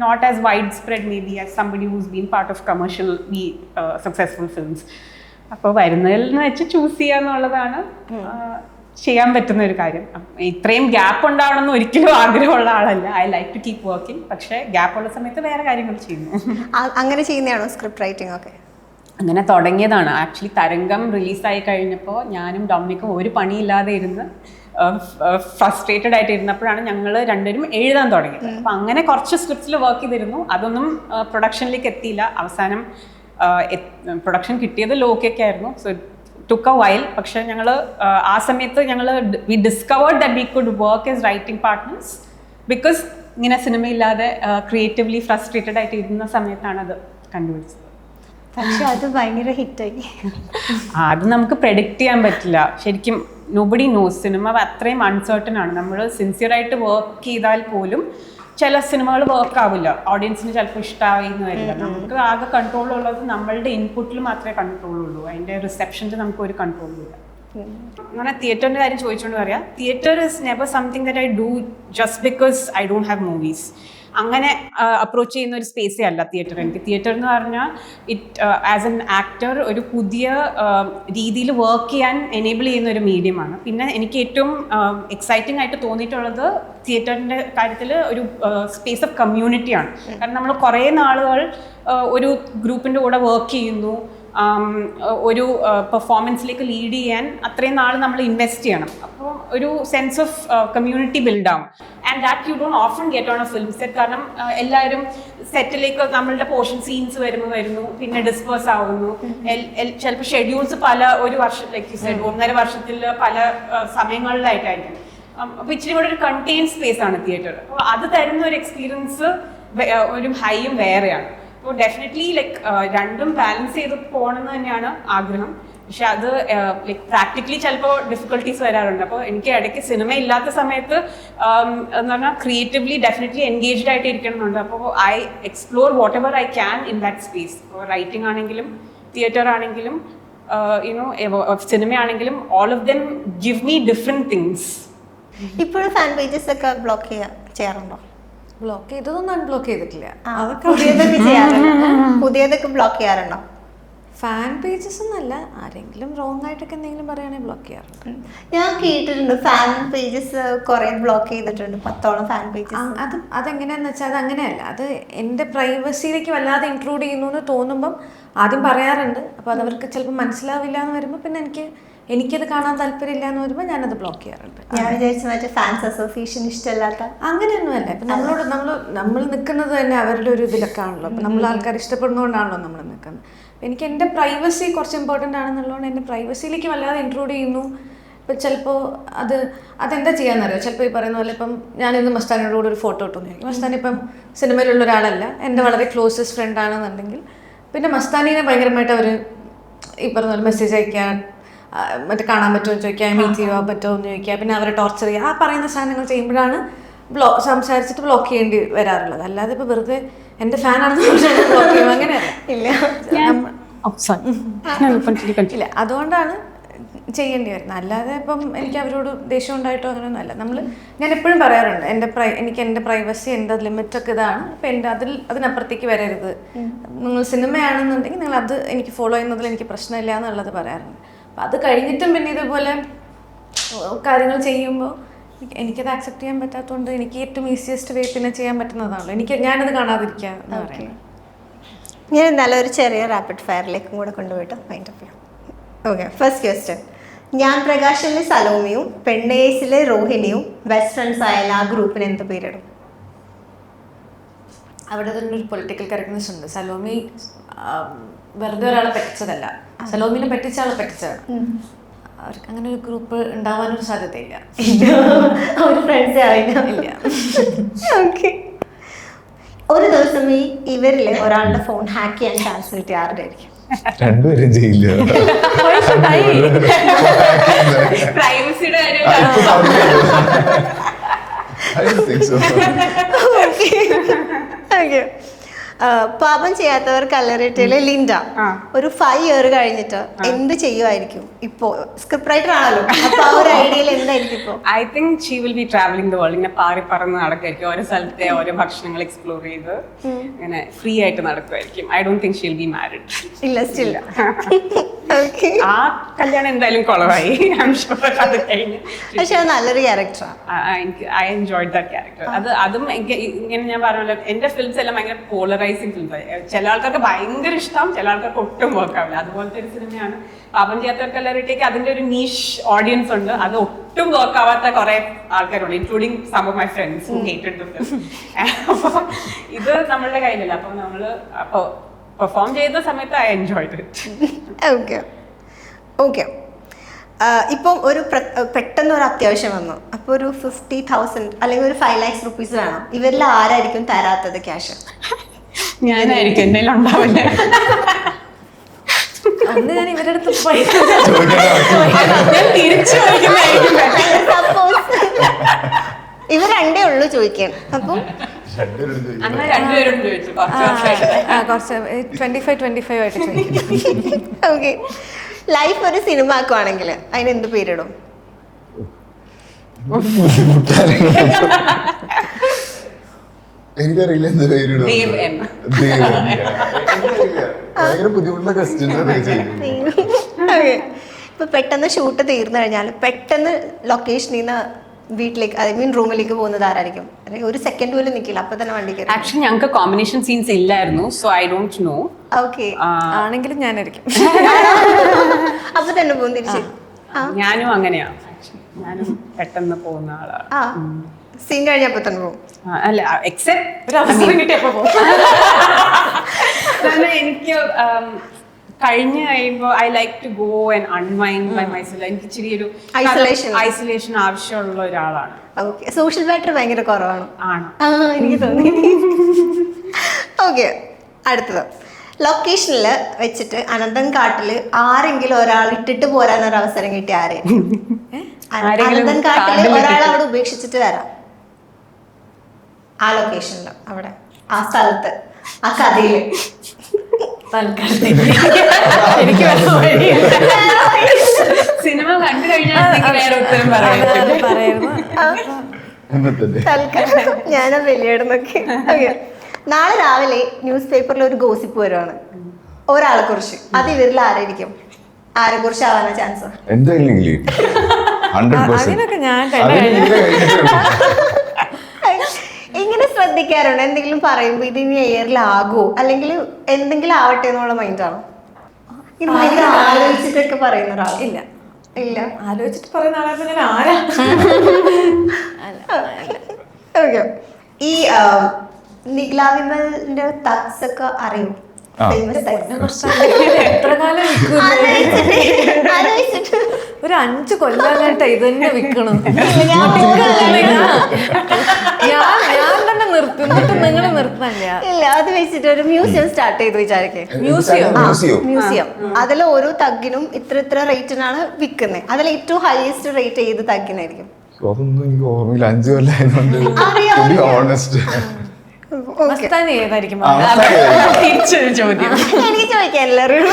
not as wide spread maybe as somebody who's been part of commercial be successful films. അപ്പോൾ വരുന്നതിൽ നിന്ന് വെച്ച് ചൂസ് ചെയ്യുക എന്നുള്ളതാണ് ചെയ്യാൻ പറ്റുന്ന ഒരു കാര്യം. ഇത്രയും ഗ്യാപ്പ് ഉണ്ടാവണമെന്ന് ഒരിക്കലും ആഗ്രഹമുള്ള ആളല്ല. I like to keep working. പക്ഷേ ഗ്യാപ്പുള്ള സമയത്ത് വേറെ കാര്യങ്ങൾ ചെയ്യുന്നു. അങ്ങനെ ചെയ്യുന്നതാണോ സ്ക്രിപ്റ്റ് റൈറ്റിംഗ് ഒക്കെ? അങ്ങനെ തുടങ്ങിയതാണ്. ആക്ച്വലി തരംഗം റിലീസായി കഴിഞ്ഞപ്പോൾ ഞാനും ഡൊമിനിക്കും ഒരു പണിയില്ലാതെ ഇരുന്ന് ഫ്രസ്ട്രേറ്റഡ് ആയിട്ട് ഇരുന്നപ്പോഴാണ് ഞങ്ങൾ രണ്ടുപേരും എഴുതാൻ തുടങ്ങിയത്. അപ്പം അങ്ങനെ കുറച്ച് സ്ക്രിപ്റ്റ്സിൽ വർക്ക് ചെയ്തിരുന്നു. അതൊന്നും പ്രൊഡക്ഷനിലേക്ക് എത്തിയില്ല. അവസാനം പ്രൊഡക്ഷൻ കിട്ടിയത് ലോക്കൊക്കെ ആയിരുന്നു. So took a while. പക്ഷെ ഞങ്ങൾ ആ സമയത്ത് we discovered that we could work as writing partners because ഇങ്ങനെ സിനിമയില്ലാതെ ക്രിയേറ്റീവ്ലി ഫ്രസ്ട്രേറ്റഡ് ആയിട്ട് ഇരുന്ന സമയത്താണ് അത് കണ്ടുപിടിച്ചത്. പക്ഷെ അത് ഭയങ്കര ഹിറ്റായി. അത് നമുക്ക് പ്രെഡിക്റ്റ് ചെയ്യാൻ പറ്റില്ല ശരിക്കും. Nobody knows. സിനിമ അത്രയും അൺസർട്ടൺ ആണ്. നമ്മൾ സിൻസിയറായിട്ട് വർക്ക് ചെയ്താൽ പോലും ചില സിനിമകൾ വർക്ക് ആവില്ല, ഓഡിയൻസിന് ചിലപ്പോൾ ഇഷ്ടമായിന്ന് വരില്ല. നമുക്ക് ആകെ കൺട്രോൾ ഉള്ളത് നമ്മളുടെ ഇൻപുട്ടിൽ മാത്രമേ കൺട്രോൾ ഉള്ളൂ, അതിൻ്റെ റിസെപ്ഷനിൽ നമുക്ക് ഒരു കൺട്രോളും ഇല്ല. അങ്ങനെ തിയേറ്ററിൻ്റെ കാര്യം ചോദിച്ചുകൊണ്ട് പറയാം, theatre is never something that I do just because I don't have movies. അങ്ങനെ അപ്രോച്ച് ചെയ്യുന്ന ഒരു സ്പേസേ അല്ല തിയേറ്റർ. എനിക്ക് തിയേറ്റർ എന്ന് പറഞ്ഞാൽ ആസ് എൻ ആക്ടർ ഒരു പുതിയ രീതിയിൽ വർക്ക് ചെയ്യാൻ എനേബിൾ ചെയ്യുന്ന ഒരു മീഡിയമാണ്. പിന്നെ എനിക്ക് ഏറ്റവും എക്സൈറ്റിംഗ് ആയിട്ട് തോന്നിയിട്ടുള്ളത് തിയേറ്ററിൻ്റെ കാര്യത്തിൽ ഒരു സ്പേസ് ഓഫ് കമ്മ്യൂണിറ്റിയാണ്. കാരണം നമ്മൾ കുറേ നാളുകൾ ഒരു ഗ്രൂപ്പിൻ്റെ കൂടെ വർക്ക് ചെയ്യുന്നു, ഒരു പെർഫോമൻസിലേക്ക് ലീഡ് ചെയ്യാൻ അത്രയും നാൾ നമ്മൾ ഇൻവെസ്റ്റ് ചെയ്യണം. അപ്പോൾ ഒരു സെൻസ് ഓഫ് കമ്മ്യൂണിറ്റി ബിൽഡ് ആവും. And that you don't often get on A film set. കാരണം എല്ലാവരും സെറ്റിലേക്ക് നമ്മളുടെ പോർഷൻ സീൻസ് വരുന്നു, പിന്നെ ഡിസ്പേഴ്സ് ആവുന്നു. ചിലപ്പോൾ ഷെഡ്യൂൾസ് പല ഒരു വർഷത്തിലേക്ക് 1.5 വർഷത്തിൽ പല സമയങ്ങളിലായിട്ടായിരിക്കും. അപ്പോൾ ഇച്ചിരി കൂടെ ഒരു കണ്ടെയ്ൻ സ്പേസ് ആണ് തിയേറ്റർ. അപ്പോൾ അത് തരുന്ന ഒരു എക്സ്പീരിയൻസ് ഒരു ഹൈയും വേറെയാണ്. അപ്പോൾ ഡെഫിനറ്റ്ലി ലൈക്ക് രണ്ടും ബാലൻസ് ചെയ്ത് പോകണമെന്ന് തന്നെയാണ് ആഗ്രഹം. പക്ഷെ അത് ലൈക്ക് പ്രാക്ടിക്കലി ചിലപ്പോൾ ഡിഫിക്കൽട്ടീസ് വരാറുണ്ട്. അപ്പോൾ എനിക്ക് ഇടയ്ക്ക് സിനിമ ഇല്ലാത്ത സമയത്ത് എന്ന് പറഞ്ഞാൽ ക്രിയേറ്റീവ്ലി ഡെഫിനറ്റ്ലി എൻഗേജ്ഡ് ആയിട്ട് ഇരിക്കണമെന്നുണ്ട്. അപ്പോൾ I explore whatever I can in that space. ഇപ്പോൾ റൈറ്റിംഗ് ആണെങ്കിലും തിയേറ്റർ ആണെങ്കിലും യുനോ സിനിമയാണെങ്കിലും all of them give me different things. ഇപ്പോഴും ഫാൻ പേജസ് ഒക്കെ ബ്ലോക്ക് ചെയ്യാറുണ്ടോ? ബ്ലോക്ക് ചെയ്തതൊന്നും അൺബ്ലോക്ക് ചെയ്തിട്ടില്ല. പുതിയതൊക്കെ ചെയ്യാറുണ്ടോ? പുതിയതൊക്കെ ബ്ലോക്ക് ചെയ്യാറുണ്ടോ? ഫാൻ പേജസ് ഒന്നല്ല, ആരെങ്കിലും റോങ് ആയിട്ടൊക്കെ എന്തെങ്കിലും പറയുകയാണെങ്കിൽ ബ്ലോക്ക് ചെയ്യാറുണ്ട്. ഞാൻ കേട്ടിട്ടുണ്ട് ഫാൻ പേജസ് കുറെ ബ്ലോക്ക് ചെയ്തിട്ടുണ്ട്, 10ഓളം ഫാൻ പേജസ്. അതെങ്ങനെയാന്ന് വെച്ചാൽ അത് അങ്ങനെയല്ല, അത് എൻ്റെ പ്രൈവസിയിലേക്ക് വല്ലാതെ ഇൻക്ലൂഡ് ചെയ്യുന്നു എന്ന് തോന്നുമ്പം ആദ്യം പറയാറുണ്ട്. അപ്പോൾ അതവർക്ക് ചിലപ്പോൾ മനസ്സിലാവില്ല എന്ന് വരുമ്പോൾ പിന്നെ എനിക്കത് കാണാൻ താല്പര്യമില്ല എന്ന് വരുമ്പോൾ ഞാനത് ബ്ലോക്ക് ചെയ്യാറുണ്ട്. ഞാൻ വിചാരിച്ച മറ്റേ ഫാൻസ് അസോസിയേഷൻ ഇഷ്ടമല്ലാത്ത അങ്ങനെയൊന്നുമല്ല. ഇപ്പം നമ്മൾ നിൽക്കുന്നത് തന്നെ അവരുടെ ഒരു ഇതിലൊക്കെ ആണല്ലോ. അപ്പം നമ്മൾ ആൾക്കാർ ഇഷ്ടപ്പെടുന്നതുകൊണ്ടാണല്ലോ നമ്മൾ നിൽക്കുന്നത്. എനിക്ക് എൻ്റെ പ്രൈവസി കുറച്ച് ഇമ്പോർട്ടൻ്റ് ആണെന്നുള്ളതുകൊണ്ട് എൻ്റെ പ്രൈവസിയിലേക്ക് വല്ലാതെ ഇൻക്ലൂഡ് ചെയ്യുന്നു. ഇപ്പം ചിലപ്പോൾ അതെന്താ ചെയ്യാമെന്നറിയോ, ചിലപ്പോൾ ഈ പറയുന്ന പോലെ ഇപ്പം ഞാനിന്ന് മസ്താനിയുടെ കൂടെ ഒരു ഫോട്ടോ ഇട്ടെന്ന് ചോദിക്കും. മസ്താനി ഇപ്പം സിനിമയിലുള്ള ഒരാളല്ല, എൻ്റെ വളരെ ക്ലോസസ്റ്റ് ഫ്രണ്ട് ആണെന്നുണ്ടെങ്കിൽ പിന്നെ മസ്താനീനെ ഭയങ്കരമായിട്ട് അവർ ഈ പറഞ്ഞ പോലെ മെസ്സേജ് അയക്കാൻ, മറ്റേ കാണാൻ പറ്റുമോ എന്ന് ചോദിക്കുക, മീറ്റ് ചെയ്യാൻ പറ്റുമോ എന്ന് ചോദിക്കുക, പിന്നെ അവരെ ടോർച്ചർ ചെയ്യുക, ആ പറയുന്ന സാധനങ്ങൾ ചെയ്യുമ്പോഴാണ് സംസാരിച്ചിട്ട് ബ്ലോക്ക് ചെയ്യേണ്ടി വരാറുള്ളത്. അല്ലാതെ ഇപ്പോൾ വെറുതെ എൻ്റെ ഫാനാണെന്ന് ബ്ലോക്ക് ചെയ്യും അങ്ങനെയല്ല. ഇല്ല, അതുകൊണ്ടാണ് ചെയ്യേണ്ടി വരുന്നത്. അല്ലാതെ ഇപ്പം എനിക്ക് അവരോട് ദേഷ്യം ഉണ്ടായിട്ടോ അങ്ങനെയൊന്നും അല്ല. ഞാൻ എപ്പോഴും പറയാറുണ്ട്, എനിക്ക് എൻ്റെ പ്രൈവസി, എൻ്റെ ലിമിറ്റൊക്കെ ഇതാണ്. അപ്പം അതിനപ്പുറത്തേക്ക് വരരുത്. നിങ്ങൾ സിനിമയാണെന്നുണ്ടെങ്കിൽ നിങ്ങൾ അത് എനിക്ക് ഫോളോ ചെയ്യുന്നതിൽ എനിക്ക് പ്രശ്നമില്ല എന്നുള്ളത് പറയാറുണ്ട്. അപ്പം അത് കഴിഞ്ഞിട്ടും പിന്നെ ഇതുപോലെ കാര്യങ്ങൾ ചെയ്യുമ്പോൾ എനിക്കത് ആക്സെപ്റ്റ് ചെയ്യാൻ പറ്റാത്തതുകൊണ്ട് എനിക്ക് ഏറ്റവും ഈസിയസ്റ്റ് വേ പിന്നെ ചെയ്യാൻ പറ്റുന്നതാണല്ലോ. ഞാനത് കാണാതിരിക്കുക എന്ന് പറയുന്നത്. ഞാൻ നല്ലൊരു ചെറിയ റാപ്പിഡ് ഫയറിലേക്കും കൂടെ കൊണ്ടുപോയിട്ട് മൈൻഡ് അപ്പ് ചെയ്യാം. Okay, first question. ഞാൻ പ്രകാശിലെ സലോമിയും പെണ്ണേസിലെ രോഹിണിയും ബെസ്റ്റ് ഫ്രണ്ട്സ് ആയാലും ആ ഗ്രൂപ്പിന് എന്ത് പേരിടും? അവിടെ തന്നെ ഒരു പൊളിറ്റിക്കൽ കറക്റ്റ്നെസ് ഉണ്ട്. സലോമി വെറുതെ ഒരാളെ പറ്റിച്ചതല്ല, സലോമിനെ പറ്റിച്ച ആളെ പറ്റിച്ചതാണ്. അവർക്ക് അങ്ങനെ ഒരു ഗ്രൂപ്പ് ഉണ്ടാവാനൊരു സാധ്യതയില്ല. ഒരു ഫ്രണ്ട്സ് ഇല്ല. ഓക്കെ, ഒരു ദിവസം ഇവരിൽ ഒരാളുടെ ഫോൺ ഹാക്ക് ചെയ്യാൻ ചാൻസ് കിട്ടിയ ആരുടെ ആയിരിക്കും? രണ്ടുപേരും ചെയ്യില്ല. പ്രൈവസിയുടെ പാപം ചെയ്യാത്തവർ കല്ലറിയിട്ടിലെ ലിൻഡ ഒരു 5 year കഴിഞ്ഞിട്ട് എന്ത് ചെയ്യുമായിരിക്കും? ഇപ്പോ സ്ക്രിപ്റ്റ് റൈറ്റർ ആണല്ലോ, അപ്പൊ ആ ഒരു ഐഡിയയിൽ എന്തായിരിക്കും ഇപ്പോ? I think she will be travelling the world. ഇങ്ങനെ പാറി പറന്ന് നടക്കുമായിരിക്കും, ഓരോ സ്ഥലത്തെ ഓരോ ഭക്ഷണങ്ങൾ എക്സ്പ്ലോർ ചെയ്ത് ഇങ്ങനെ ഫ്രീ ആയിട്ട് നടക്കുമായിരിക്കും. I don't think she will be married. ഇല്ല, സ്റ്റിൽ. ആ കല്യാണം എന്തായാലും കുളമായി. അത് കഴിഞ്ഞ് പക്ഷെ അത് നല്ലൊരു ക്യാരക്ടറാണ്. I enjoyed that character. അതും എനിക്ക് ഇങ്ങനെ ഞാൻ പറഞ്ഞല്ലോ, എന്റെ ഫിലിംസ് എല്ലാം ഭയങ്കര പോളറൈസിങ് ഫിലിംസ്. ചില ആൾക്കാർക്ക് ഭയങ്കര ഇഷ്ടം, ചില ആൾക്കാർക്ക് ഒട്ടും വർക്കാവില്ല. അതുപോലത്തെ ഒരു സിനിമയാണ് പാപം ചെയ്യാത്തവർക്കെല്ലാവരുടെയൊക്കെ അതിന്റെ ഒരു നീഷ് ഓഡിയൻസ് ഉണ്ട്. അത് ഒട്ടും വർക്ക് ആവാത്ത കുറെ ആൾക്കാരുണ്ട്, including some of my friends who hated the film. അപ്പോൾ ഇത് നമ്മളുടെ കയ്യിലല്ല. അപ്പോൾ നമ്മൾ പെർഫോം ചെയ്ത സമയത്ത് I enjoyed it. Okay okay. ഇപ്പം ഒരു പെട്ടെന്ന് ഒരു അത്യാവശ്യം വന്നു, അപ്പോൾ ഒരു 50,000 അല്ലെങ്കിൽ ഒരു 5 lakhs rupees വേണം. ഇവരിൽ ആരായിരിക്കും തരാത്തത് ക്യാഷ്? ഞാനായിരിക്കും, എൻ്റെ ഉണ്ടാവില്ല. അന്ന് ഞാൻ ഇവരുടെ അടുത്ത് പോയി തിരിച്ചു സപ്പോസ് ഇവർ രണ്ടേ ഉള്ളൂ ചോദിക്കാൻ. അപ്പം അങ്ങനെ രണ്ടുപേരും ചോദിച്ചു കുറച്ച് വർഷമായിട്ട്. കുറച്ച് 25 ആയിട്ട് ചോദിക്കും. ഓക്കെ, ലൈഫ് ഒരു സിനിമ ആക്കുവാണെങ്കിൽ അതിന് എന്ത് പേരിടും? എനിക്കറിയില്ല എന്ത് പേരിടും. ദേവ് M. ഭയങ്കര ബുദ്ധിമുട്ടുള്ള ക്വസ്റ്റ്യൻ. ഓക്കെ, ഇപ്പൊ പെട്ടെന്ന് ഷൂട്ട് തീർന്നു കഴിഞ്ഞാൽ പെട്ടെന്ന് ലൊക്കേഷനിൽ നിന്ന് വീട്ടിലേക്ക്, ഐ മീൻ റൂമിലേക്ക് പോകുന്നത് ആരായിരിക്കും? ഒരു സെക്കൻഡ് പോലും നിൽക്കില്ല, അപ്പൊ തന്നെ വണ്ടി കയറി. ആക്ച്വലി ഞങ്ങൾക്ക് കോമ്പിനേഷൻ സീൻസ് ഇല്ലായിരുന്നു, so I don't know. Okay, ആണെങ്കിലും ഞാനായിരിക്കും. അപ്പൊ തന്നെ പോകും തിരിച്ച്. ഞാനും അങ്ങനെയാണ്. ഞാനും പെട്ടെന്ന് പോകുന്ന ആളാണ്. ആ, സീൻ കഴിഞ്ഞപ്പോ തന്നെ പോകും. അല്ല, എക്സെപ്റ്റ് ഒരു അവസരം കിട്ടിയപ്പോ പോകും. എനിക്ക് കഴിഞ്ഞ് കഴിയുമ്പോൾ I like to go and unwind by myself. എനിക്ക് ഇച്ചിരി ഒരു ഐസൊലേഷൻ ആവശ്യമുള്ള ഒരാളാണ്. ഓക്കെ, സോഷ്യൽ ബാറ്ററി ഭയങ്കര കുറവാണ്. ആണ്. എനിക്ക് തോന്നി. ഓക്കെ, അടുത്തത് ലൊക്കേഷനിൽ വെച്ചിട്ട് അനന്തൻ കാട്ടില് ആരെങ്കിലും ഒരാൾ ഇട്ടിട്ട് പോരാനൊരു അവസരം കിട്ടിയ ആരെ? അനന്തൻ കാട്ടില് ഒരാൾ അവിടെ ഉപേക്ഷിച്ചിട്ട് വരാം, ആ ലൊക്കേഷനിൽ, അവിടെ ആ സ്ഥലത്ത്, ആ കഥയില്. എനിക്ക് സിനിമ കണ്ടു കഴിഞ്ഞാൽ വേറെ ഉത്തരം പറയായിരുന്നു. തൽക്കാലം ഞാനാ വെളിയിടുന്നൊക്കെ. ഓക്കെ, നാളെ രാവിലെ ന്യൂസ് പേപ്പറിൽ ഒരു ഗോസിപ്പ് വരുവാണ് ഒരാളെ കുറിച്ച്. അത് ഇവരിൽ ആരായിരിക്കും? ആരെ കുറിച്ച് ആവാനാ ചാൻസ്? അതിനൊക്കെ ഞാൻ ഇങ്ങനെ ശ്രദ്ധിക്കാറുണ്ട്? എന്തെങ്കിലും പറയുമ്പോ ഇത് ഇനി എയറിലാകോ അല്ലെങ്കിൽ എന്തെങ്കിലും ആവട്ടെ എന്നുള്ള മൈൻഡാണോ? ഇത് ഭയങ്കര ആലോചിച്ചിട്ടൊക്കെ പറയുന്ന ഒരാൾ? ഇല്ല ഇല്ല, ആലോചിച്ചിട്ട് പറയുന്ന ആളായിരുന്നു ഞാൻ. ആരാ? ഓക്കെ, ഈ നിഗ്ല വിമലിന്റെ തഗ്സ് ഒക്കെ അറിയും? എത്ര കാലം ഒരു 5 കൊല്ലാനായിട്ട് ഇത് തന്നെ വിൽക്കണം. ഞാൻ തന്നെ നിർത്തി, എന്നിട്ട് നിങ്ങൾ നിർത്താനില്ല. ഇല്ല, അത് വെച്ചിട്ട് ഒരു മ്യൂസിയം സ്റ്റാർട്ട് ചെയ്തു വിചാരിക്കേ. മ്യൂസിയം. അതിൽ ഓരോ തഗ്ഗിനും ഇത്ര റേറ്റിനാണ് വിൽക്കുന്നത്. അതിൽ ഏറ്റവും ഹയസ്റ്റ് റേറ്റ് ചെയ്ത് തഗ്ഗിനായിരിക്കും? അതൊന്നും എനിക്ക് ഓർമ്മയില്ല. 5 കൊല്ലം ഓണസ്റ്റ്. മസ്താനി ഏതായിരിക്കും? തിരിച്ചൊരു ചോദ്യം എനിക്ക് ചോദിക്കാൻ എല്ലാവരും.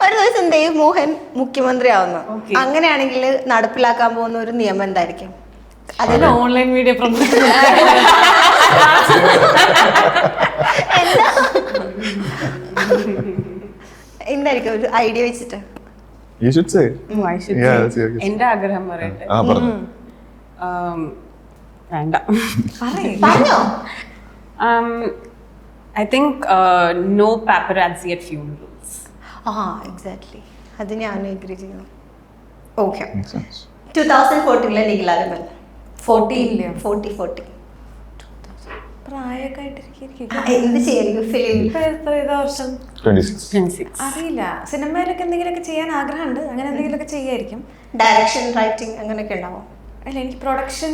ഒരു ദിവസം ദേവ് മോഹൻ മുഖ്യമന്ത്രി ആവുന്നു. അങ്ങനെയാണെങ്കിൽ നടപ്പിലാക്കാൻ പോകുന്ന ഒരു നിയമം എന്തായിരിക്കും? അതിൽ ഓൺലൈൻ മീഡിയ പ്രൊമോഷൻ. എന്തായിരിക്കും ഒരു ഐഡിയ വെച്ചിട്ട്? എന്റെ ആഗ്രഹം പറയട്ടെ. വേണ്ട, പറഞ്ഞോ? I think no paparazzi at funerals. Exactly, അത് ഞാൻ എഗ്രി ചെയ്യുന്നു. ഓക്കെ, 2014 നിഖില വിമൽ 40 പ്രായമൊക്കെ ആയിട്ടിരിക്കും. എന്ത് ചെയ്യായിരിക്കും ഫിലിം? വർഷം 26. അറിയില്ല. സിനിമയിലൊക്കെ എന്തെങ്കിലുമൊക്കെ ചെയ്യാൻ ആഗ്രഹമുണ്ട്. അങ്ങനെ എന്തെങ്കിലുമൊക്കെ ചെയ്യായിരിക്കും. ഡയറക്ഷൻ, റൈറ്റിംഗ് അങ്ങനെയൊക്കെ ഉണ്ടാവും? അല്ല, എനിക്ക് പ്രൊഡക്ഷൻ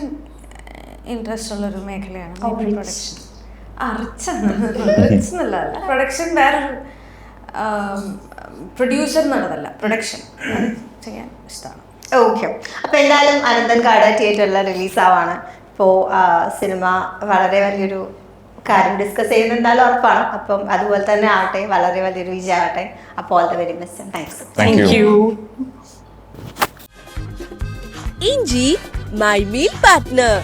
ഇൻട്രസ്റ്റ് ഉള്ളൊരു മേഖലയാണ്. പ്രൊഡക്ഷൻ റിച്ചെന്നല്ല, പ്രൊഡക്ഷൻ വേറൊരു പ്രൊഡ്യൂസർ എന്നുള്ളതല്ല, പ്രൊഡക്ഷൻ ചെയ്യാൻ ഇഷ്ടമാണ്. ഓക്കെ, അപ്പൊ എന്തായാലും അനന്തൻ കാട് തിയേറ്ററിൽ റിലീസ് ആവാണ്. ഇപ്പോൾ സിനിമ വളരെ വലിയൊരു കാര്യം ഡിസ്കസ് ചെയ്യുന്ന എന്തായാലും ഉറപ്പാണ്. അപ്പം അതുപോലെ തന്നെ ആവട്ടെ, വളരെ വലിയൊരു വിജയമാവട്ടെ. അപ്പോൾ all the very best. Thanks. Thank you. ഇഞ്ചി മൈ മീൽ പാർട്ട്ണർ.